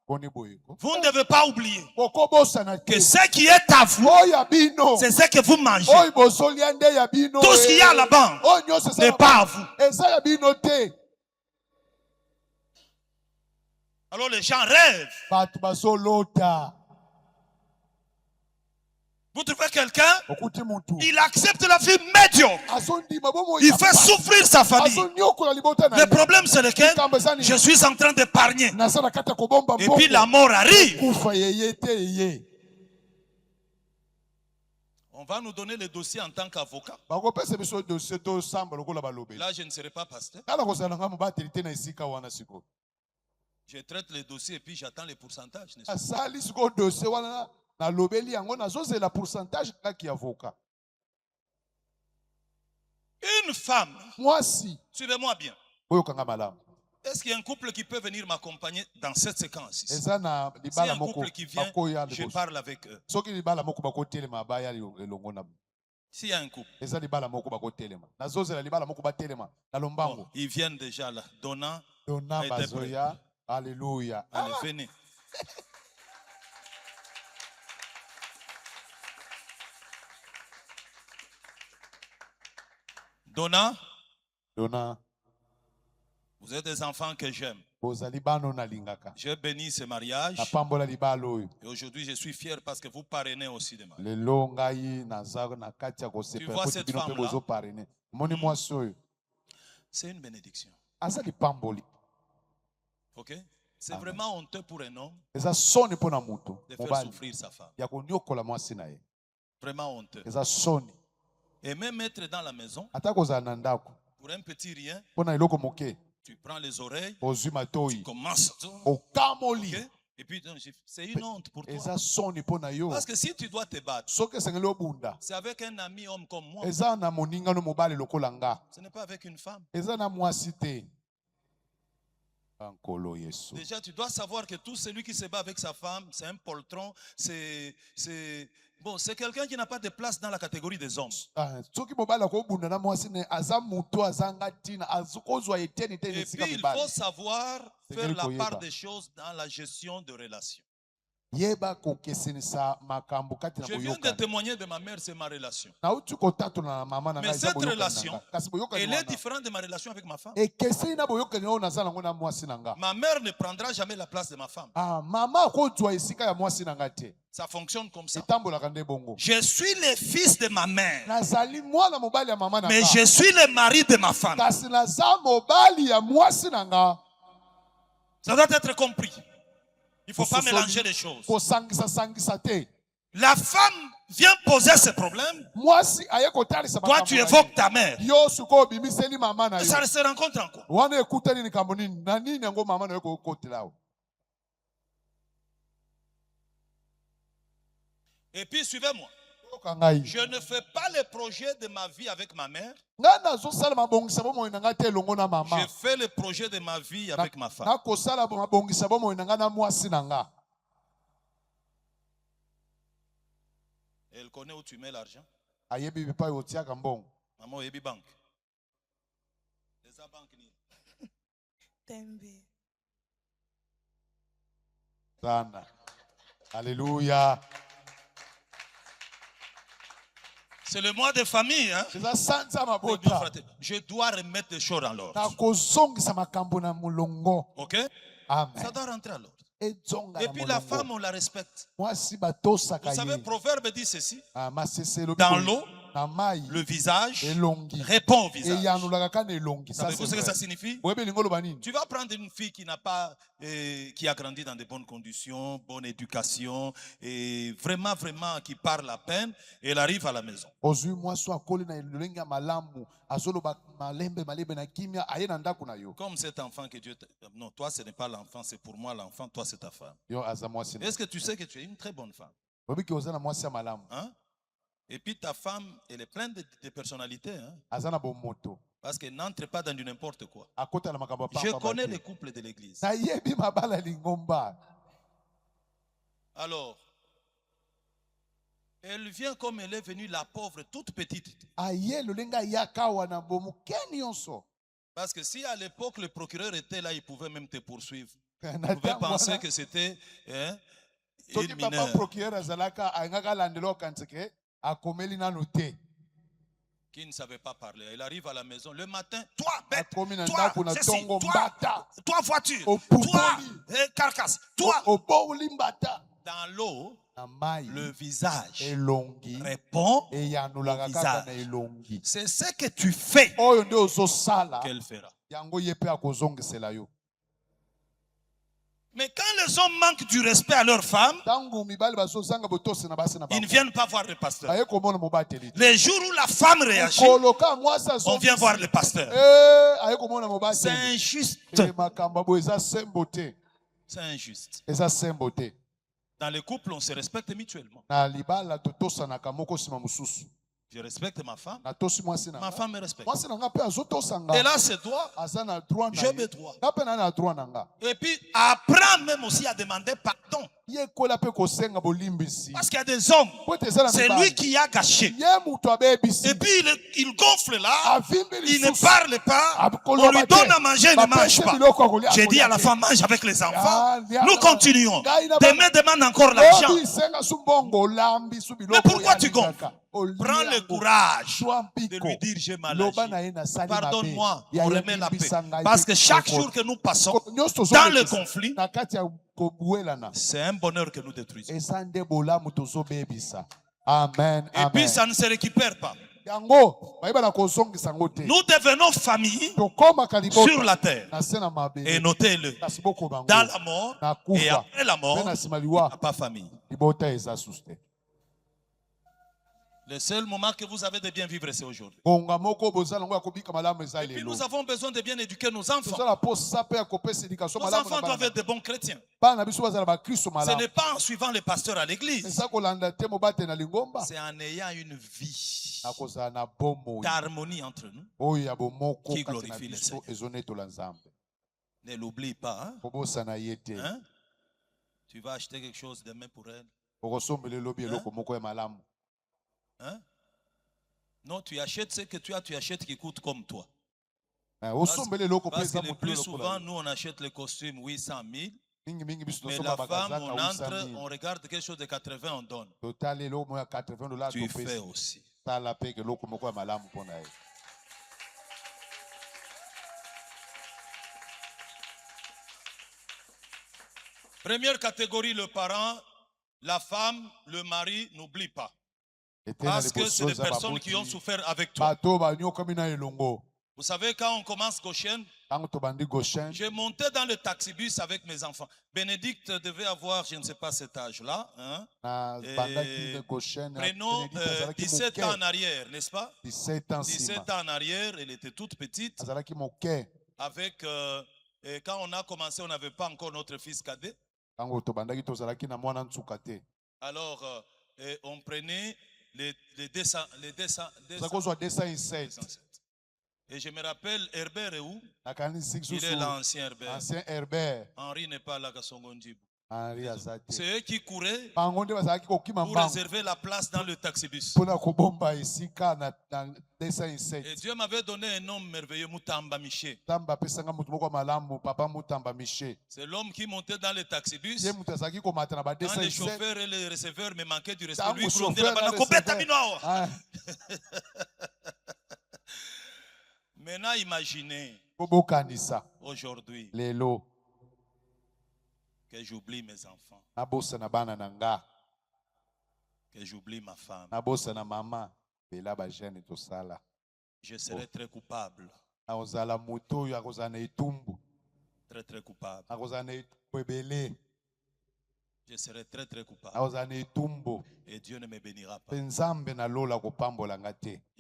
Vous ne devez pas oublier que ce qui est à vous, c'est ce que vous mangez. Tout ce qu'il y a à la banque n'est pas à vous. Alors les gens rêvent. Vous trouvez quelqu'un, il accepte la vie médiocre. Il fait souffrir sa famille. Le problème c'est lequel? Je suis en train d'épargner. Et puis la mort arrive. On va nous donner le dossier en tant qu'avocat. Là, je ne serai pas pasteur. Je traite les dossiers et puis j'attends les pourcentages. Une femme, suivez-moi bien. Est-ce qu'il y a un couple qui peut venir m'accompagner dans cette séquence ici? S'il y a un couple qui vient, je parle avec eux. S'il y a un couple. Bon, ils viennent déjà là. Donna était prêt. Alléluia. Allez, venez. Donna, vous êtes des enfants que j'aime. Je bénis ce mariage. Et aujourd'hui, je suis fier parce que vous parrainez aussi des mariages. Tu vois cette femme-là? C'est une bénédiction. Ok? C'est vraiment honteux pour un homme de faire souffrir sa femme. Vraiment honteux. Et même être dans la maison, pour un petit rien, tu prends les oreilles, tu commences. Okay? Et puis, c'est une honte pour toi. Parce que si tu dois te battre, c'est avec un ami homme comme moi. Ce n'est pas avec une femme. Déjà, tu dois savoir que tout celui qui se bat avec sa femme, c'est un poltron, c'est quelqu'un qui n'a pas de place dans la catégorie des hommes. Et puis, il faut savoir faire la part des choses dans la gestion de relations. Je viens de témoigner de ma mère, c'est ma relation. Mais cette relation, elle est différente de ma relation avec ma femme. Ma mère ne prendra jamais la place de ma femme. Ça fonctionne comme ça. Je suis le fils de ma mère, mais je suis le mari de ma femme. Ça doit être compris. Il ne faut pas mélanger les choses. La femme vient poser ce problème. Toi, tu évoques ta mère. Et ça se rencontre encore. Et puis, suivez-moi. Je ne fais pas le projet de ma vie avec ma mère. Je fais le projet de ma vie avec ma femme. Elle connaît où tu mets l'argent. Maman, yebi banque. Les banques ni. Tembe. Alléluia. C'est le mois de famille. Hein? Je dois remettre les choses en l'ordre. Ok? Amen. Ça doit rentrer à l'ordre. Et puis la femme, on la respecte. Vous savez, Proverbe dit ceci. Dans l'eau, le visage répond au visage. Savez-vous ce que ça signifie? Tu vas prendre une fille qui n'a pas, qui a grandi dans de bonnes conditions, bonne éducation, et vraiment, vraiment, qui parle à peine, et elle arrive à la maison. Comme cet enfant que Dieu... Non, toi, ce n'est pas l'enfant, c'est pour moi l'enfant, toi, c'est ta femme. Est-ce que tu sais que tu es une très bonne femme? Hein? Et puis ta femme, elle est pleine de personnalités. Hein? Parce qu'elle n'entre pas dans du n'importe quoi. Je connais les couples de l'église. Alors, elle vient comme elle est venue, la pauvre, toute petite. Parce que si à l'époque le procureur était là, il pouvait même te poursuivre. Vous pouvez penser que c'était une mineure. Qui ne savait pas parler. Elle arrive à la maison le matin. Toi, bête. Toi, ceci. Toi, voiture. Toi, carcasse. Toi. Dans l'eau, le visage répond au visage. C'est ce que tu fais qu'elle fera. Mais quand les hommes manquent du respect à leurs femmes, ils ne viennent pas voir le pasteur. Les jours où la femme réagit, on vient voir le pasteur. C'est injuste. C'est injuste. Dans les couples, on se respecte mutuellement. Je respecte ma femme. Ma femme me respecte. Elle a ses droits. J'ai mes droits. Et puis, apprends même aussi à demander pardon. Parce qu'il y a des hommes, c'est lui qui a gâché. Et puis, il gonfle là. Il ne parle pas. On lui donne à manger, il ne mange pas. J'ai dit à la femme, mange avec les enfants. Nous continuons. Demain, demande encore l'argent. Mais pourquoi tu gonfles? Prends le courage de lui dire j'ai mal agi. Pardonne-moi, on remet la paix. Parce que chaque jour que nous passons dans le conflit, c'est un bonheur que nous détruisons. Amen. Et puis ça ne se récupère pas. Nous devenons famille sur la terre. Et notez-le, dans la mort et après la mort, il n'y a pas famille. Le seul moment que vous avez de bien vivre, c'est aujourd'hui. Et puis nous avons besoin de bien éduquer nos enfants. Nos enfants doivent être de bons chrétiens. Ce n'est pas en suivant les pasteurs à l'église. C'est en ayant une vie d'harmonie entre nous qui glorifie le Seigneur. Ne l'oublie pas. Hein? Tu vas acheter quelque chose demain pour elle. Hein? Non, tu achètes ce que tu as, tu achètes qui coûte comme toi. Parce que le plus souvent, nous, on achète les costumes 800 000. Mais la femme, on entre, on regarde quelque chose de 80, on donne. Tu fais aussi. Première catégorie, le parent, la femme, le mari, n'oublie pas. Parce que c'est des personnes qui ont souffert avec toi. Vous savez, quand on commence Goshen, j'ai monté dans le taxibus avec mes enfants. Bénédicte devait avoir, je ne sais pas cet âge-là. Hein? Prenons 17 ans en arrière, n'est-ce pas? 17 ans en arrière, elle était toute petite. Avec, quand on a commencé, on n'avait pas encore notre fils cadet. Alors, on prenait les dessins. Et je me rappelle, Herbert est où? Il est l'ancien Herbert. Henri n'est pas là, c'est eux qui couraient pour réserver la place dans le taxibus. Et Dieu m'avait donné un homme merveilleux, Moutamba Miché. C'est l'homme qui montait dans le taxibus. Quand les chauffeurs et les receveurs me manquaient du respect, lui, il là-bas. Maintenant, imaginez aujourd'hui que j'oublie mes enfants, que j'oublie ma femme. Je serai très coupable. Très, très coupable. Je serai très, très coupable. Et Dieu ne me bénira pas. Il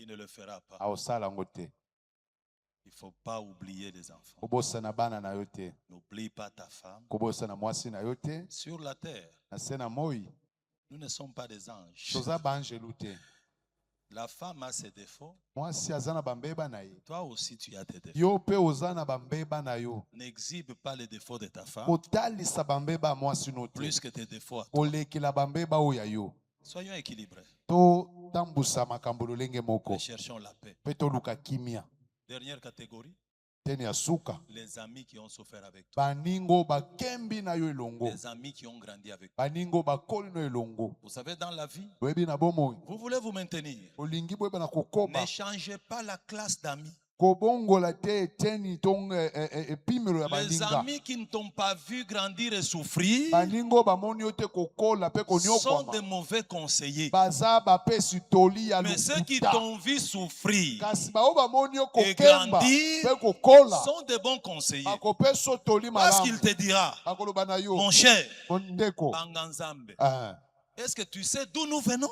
ne le fera pas. Il ne faut pas oublier les enfants. N'oublie pas ta femme. Sur la terre, nous ne sommes pas des anges. La femme a ses défauts. Toi aussi, tu as tes défauts. N'exhibe pas les défauts de ta femme plus que tes défauts à toi. Soyons équilibrés. Et cherchons la paix. Dernière catégorie, les amis qui ont souffert avec toi. Les amis qui ont grandi avec toi. Vous savez, dans la vie, vous voulez vous maintenir. Ne changez pas la classe d'amis. Les amis qui ne t'ont pas vu grandir et souffrir sont de mauvais conseillers. Mais ceux qui t'ont vu souffrir et grandir sont de bons conseillers. Parce qu'il te dira, mon cher, Banganzambe, est-ce que tu sais d'où nous venons?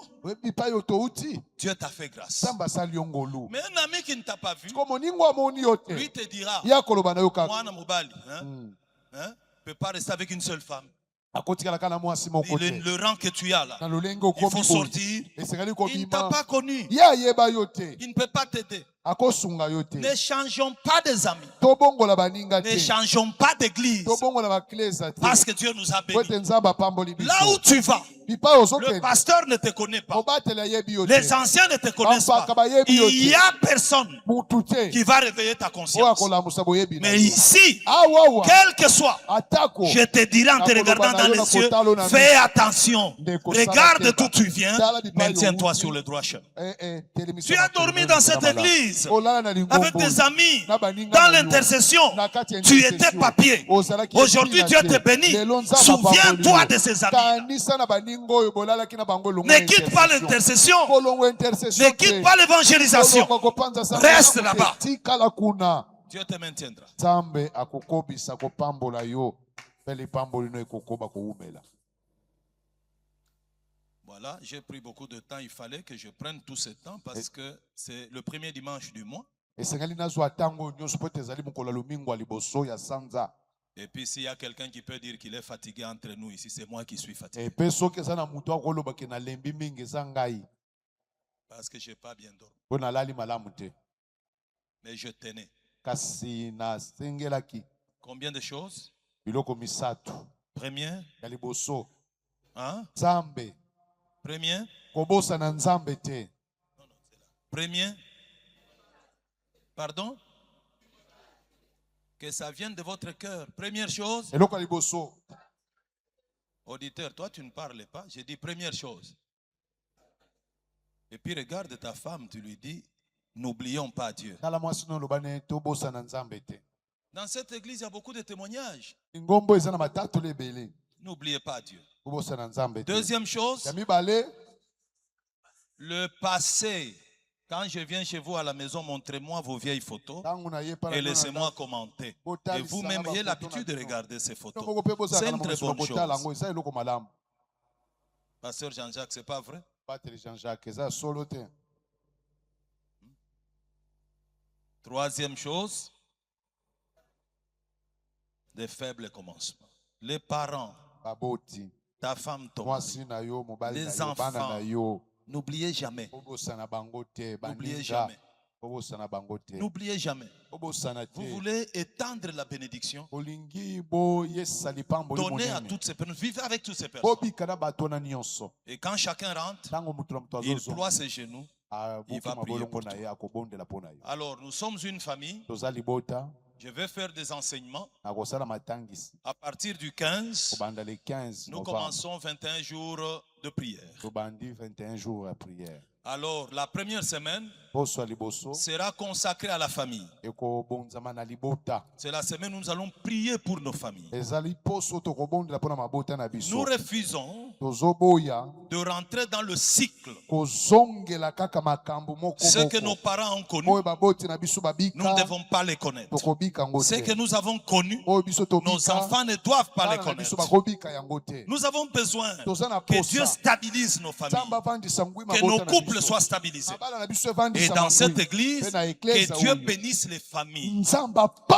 Dieu t'a fait grâce. Mais un ami qui ne t'a pas vu, lui te dira, moi, Namobali, ne peut pas rester avec une seule femme. Le rang que tu as là, il faut sortir. Il ne t'a pas connu. Il ne peut pas t'aider. Ne changeons pas des amis. Ne changeons pas d'église. Parce que Dieu nous a bénis. Là où tu vas, le pasteur ne te connaît pas. Les anciens ne te connaissent pas. Il n'y a personne qui va réveiller ta conscience. Mais ici, quel que soit, je te dirai en te regardant dans les yeux, fais attention. Regarde d'où tu viens. Maintiens-toi sur le droit chemin. Tu as dormi dans cette église avec des amis dans l'intercession. Tu étais papier. Aujourd'hui, Dieu te bénit. Souviens-toi de ces amis. Ne quitte pas l'intercession. Ne quitte pas l'évangélisation. Reste là-bas. Dieu te maintiendra. Voilà, j'ai pris beaucoup de temps. Il fallait que je prenne tout ce temps parce que c'est le premier dimanche du mois. Et puis s'il y a quelqu'un qui peut dire qu'il est fatigué entre nous ici, c'est moi qui suis fatigué. Parce que je n'ai pas bien dormi. Mais je tenais. Combien de choses? Première. Hein? Premier. Premier. Pardon? Que ça vienne de votre cœur. Première chose. Auditeur, toi tu ne parles pas. J'ai dit première chose. Et puis regarde ta femme, tu lui dis, n'oublions pas Dieu. Dans cette église, il y a beaucoup de témoignages. N'oubliez pas Dieu. Deuxième chose, le passé. Quand je viens chez vous à la maison, montrez-moi vos vieilles photos et laissez-moi commenter. Et vous-même ayez l'habitude de regarder ces photos. C'est une très bonne chose. Pasteur Jean-Jacques, c'est pas vrai? Troisième chose, des faibles commencements. Les parents, ta femme, ton mari, les enfants. N'oubliez jamais. N'oubliez jamais. N'oubliez jamais. Vous voulez étendre la bénédiction. Donnez à toutes ces personnes. Vivez avec toutes ces personnes. Et quand chacun rentre, il ploie ses genoux. Il va prier pour toi. Alors, nous sommes une famille. Je vais faire des enseignements. À partir du 15, nous commençons 21 jours de prière. Alors, la première semaine sera consacrée à la famille. C'est la semaine où nous allons prier pour nos familles. Nous refusons de rentrer dans le cycle. Ce que nos parents ont connu, nous ne devons pas les connaître. Ce que nous avons connu, nos enfants ne doivent pas les connaître. Nous avons besoin que Dieu stabilise nos familles, que nos couples soient stabilisés. Et dans cette église, que Dieu bénisse les familles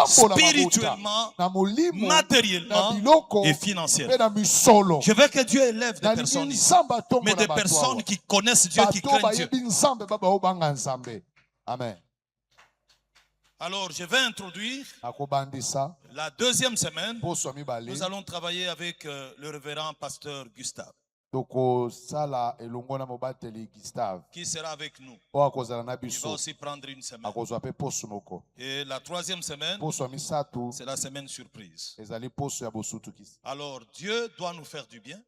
spirituellement, matériellement et financièrement. Je veux que Dieu élève des personnes ici, mais des personnes qui connaissent Dieu, qui craignent Dieu. Amen. Alors, je vais introduire la deuxième semaine. Nous allons travailler avec le révérend pasteur Gustave, qui sera avec nous. Il va aussi prendre une semaine. Et la troisième semaine, c'est la semaine surprise. Alors, Dieu doit nous faire du bien.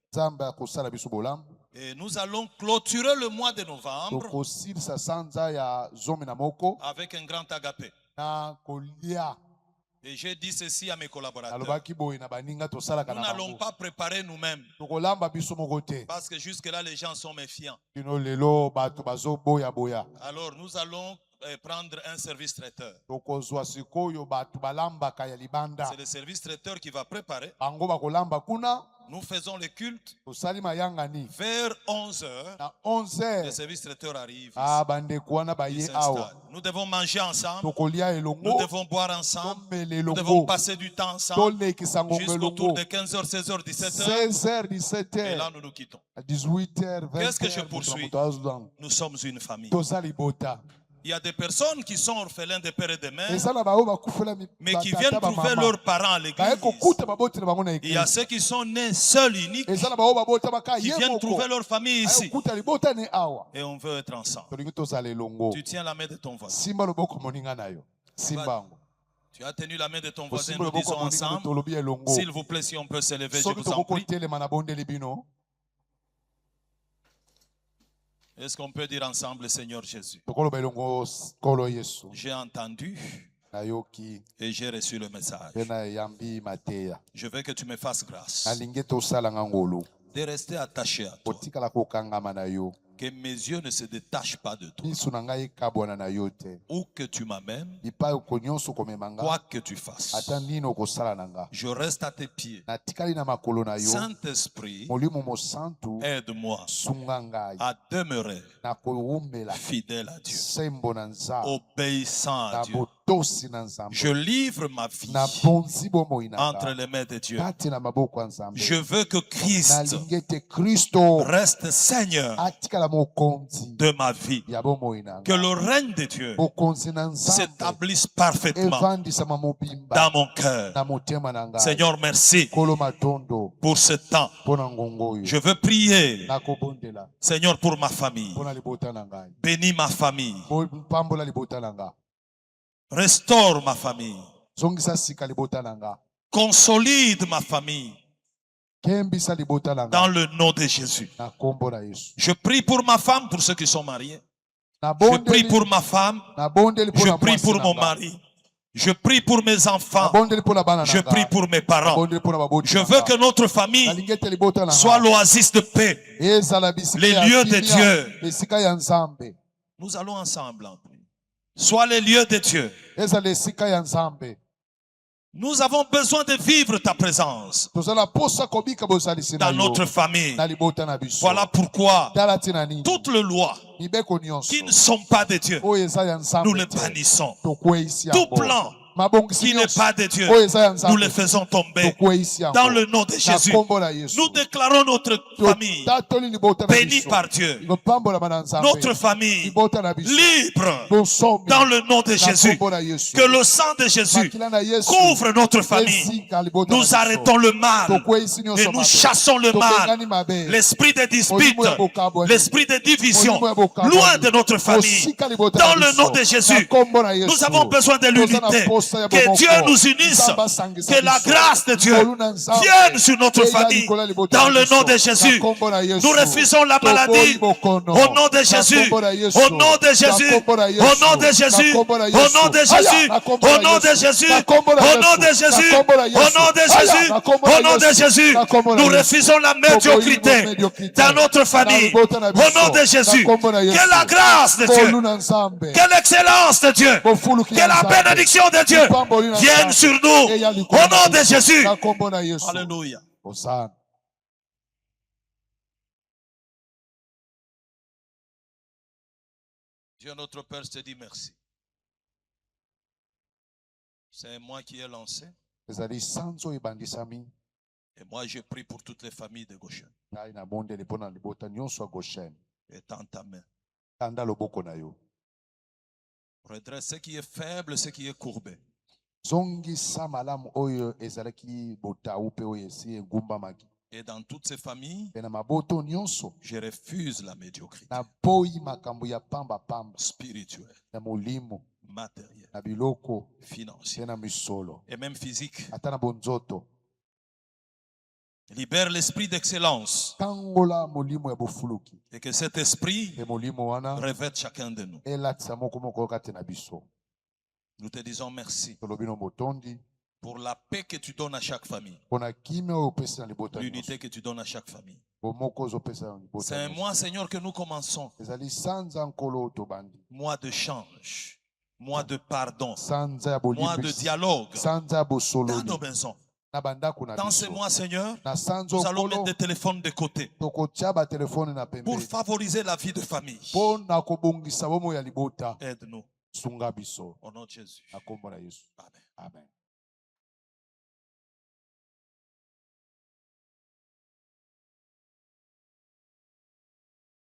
Et nous allons clôturer le mois de novembre avec un grand agapé. Et j'ai dit ceci à mes collaborateurs. Nous n'allons pas préparer nous-mêmes. Parce que jusque-là, les gens sont méfiants. Alors, nous allons prendre un service traiteur. C'est le service traiteur qui va préparer. Nous faisons le culte. Vers 11h, le service traiteur arrive ici. Il s'installe. Nous devons manger ensemble. Nous devons boire ensemble. Nous devons passer du temps ensemble. Jusqu'au tour de 15h, 16h, 17h. Et là, nous nous quittons. Qu'est-ce que je poursuis? Nous sommes une famille. Il y a des personnes qui sont orphelins de père et de mère, mais qui viennent trouver leurs parents à l'église. Il y a ceux qui sont nés seuls, uniques, qui viennent trouver leur famille ici. Et on veut être ensemble. Tu tiens la main de ton voisin. Tu as tenu la main de ton voisin, nous disons ensemble. S'il vous plaît, si on peut s'élever, je vous en prie. Est-ce qu'on peut dire ensemble, Seigneur Jésus? J'ai entendu et j'ai reçu le message. Je veux que tu me fasses grâce de rester attaché à toi. Que mes yeux ne se détachent pas de toi. Où que tu m'amènes, quoi que tu fasses, je reste à tes pieds. Saint-Esprit, aide-moi à demeurer fidèle à Dieu, obéissant à Dieu. Je livre ma vie entre les mains de Dieu. Je veux que Christ reste Seigneur de ma vie. Que le règne de Dieu s'établisse parfaitement dans mon cœur. Seigneur, merci pour ce temps. Je veux prier, Seigneur, pour ma famille. Bénis ma famille. Restaure ma famille. Consolide ma famille. Dans le nom de Jésus. Je prie pour ma femme, pour ceux qui sont mariés. Je prie pour ma femme. Je prie pour mon mari. Je prie pour mes enfants. Je prie pour mes parents. Je veux que notre famille soit l'oasis de paix. Les lieux de Dieu. Nous allons ensemble en prier. Soit les lieux de Dieu. Nous avons besoin de vivre ta présence dans notre famille. Voilà pourquoi toutes les lois qui ne sont pas de Dieu, nous les bannissons. Tout plan qui n'est pas de Dieu, nous les faisons tomber dans le nom de Jésus. Nous déclarons notre famille bénie par Dieu, notre famille libre dans le nom de Jésus. Que le sang de Jésus couvre notre famille. Nous arrêtons le mal et nous chassons le mal, l'esprit de dispute, l'esprit de division, loin de notre famille. Dans le nom de Jésus, nous avons besoin de l'unité. Que Dieu nous unisse, que la grâce de Dieu vienne sur notre famille. Dans le nom de Jésus, nous refusons la maladie. Au nom de Jésus, au nom de Jésus, au nom de Jésus, au nom de Jésus, au nom de Jésus, au nom de Jésus, au nom de Jésus, au nom de Jésus, nous refusons la médiocrité dans notre famille. Au nom de Jésus, que la grâce de Dieu, que l'excellence de Dieu, que la bénédiction de Dieu vienne sur nous. Au nom de Jésus. Alléluia. Dieu notre Père, je te dis merci. C'est moi qui ai lancé. Et moi, je prie pour toutes les familles de Goshen. Et tends ta main. Redresse ce qui est faible, ce qui est courbé. Et dans toutes ces familles, je refuse la médiocrité spirituelle, matérielle, financière et même physique. Libère l'esprit d'excellence et que cet esprit revête chacun de nous. Nous te disons merci pour la paix que tu donnes à chaque famille, l'unité que tu donnes à chaque famille. C'est un mois, Seigneur, que nous commençons. Mois de change, mois de pardon, mois de dialogue dans nos maisons. Dans ce mois, Seigneur, nous allons mettre des téléphones de côté pour favoriser la vie de famille. Aide-nous. Au nom de Jésus. Amen. Amen.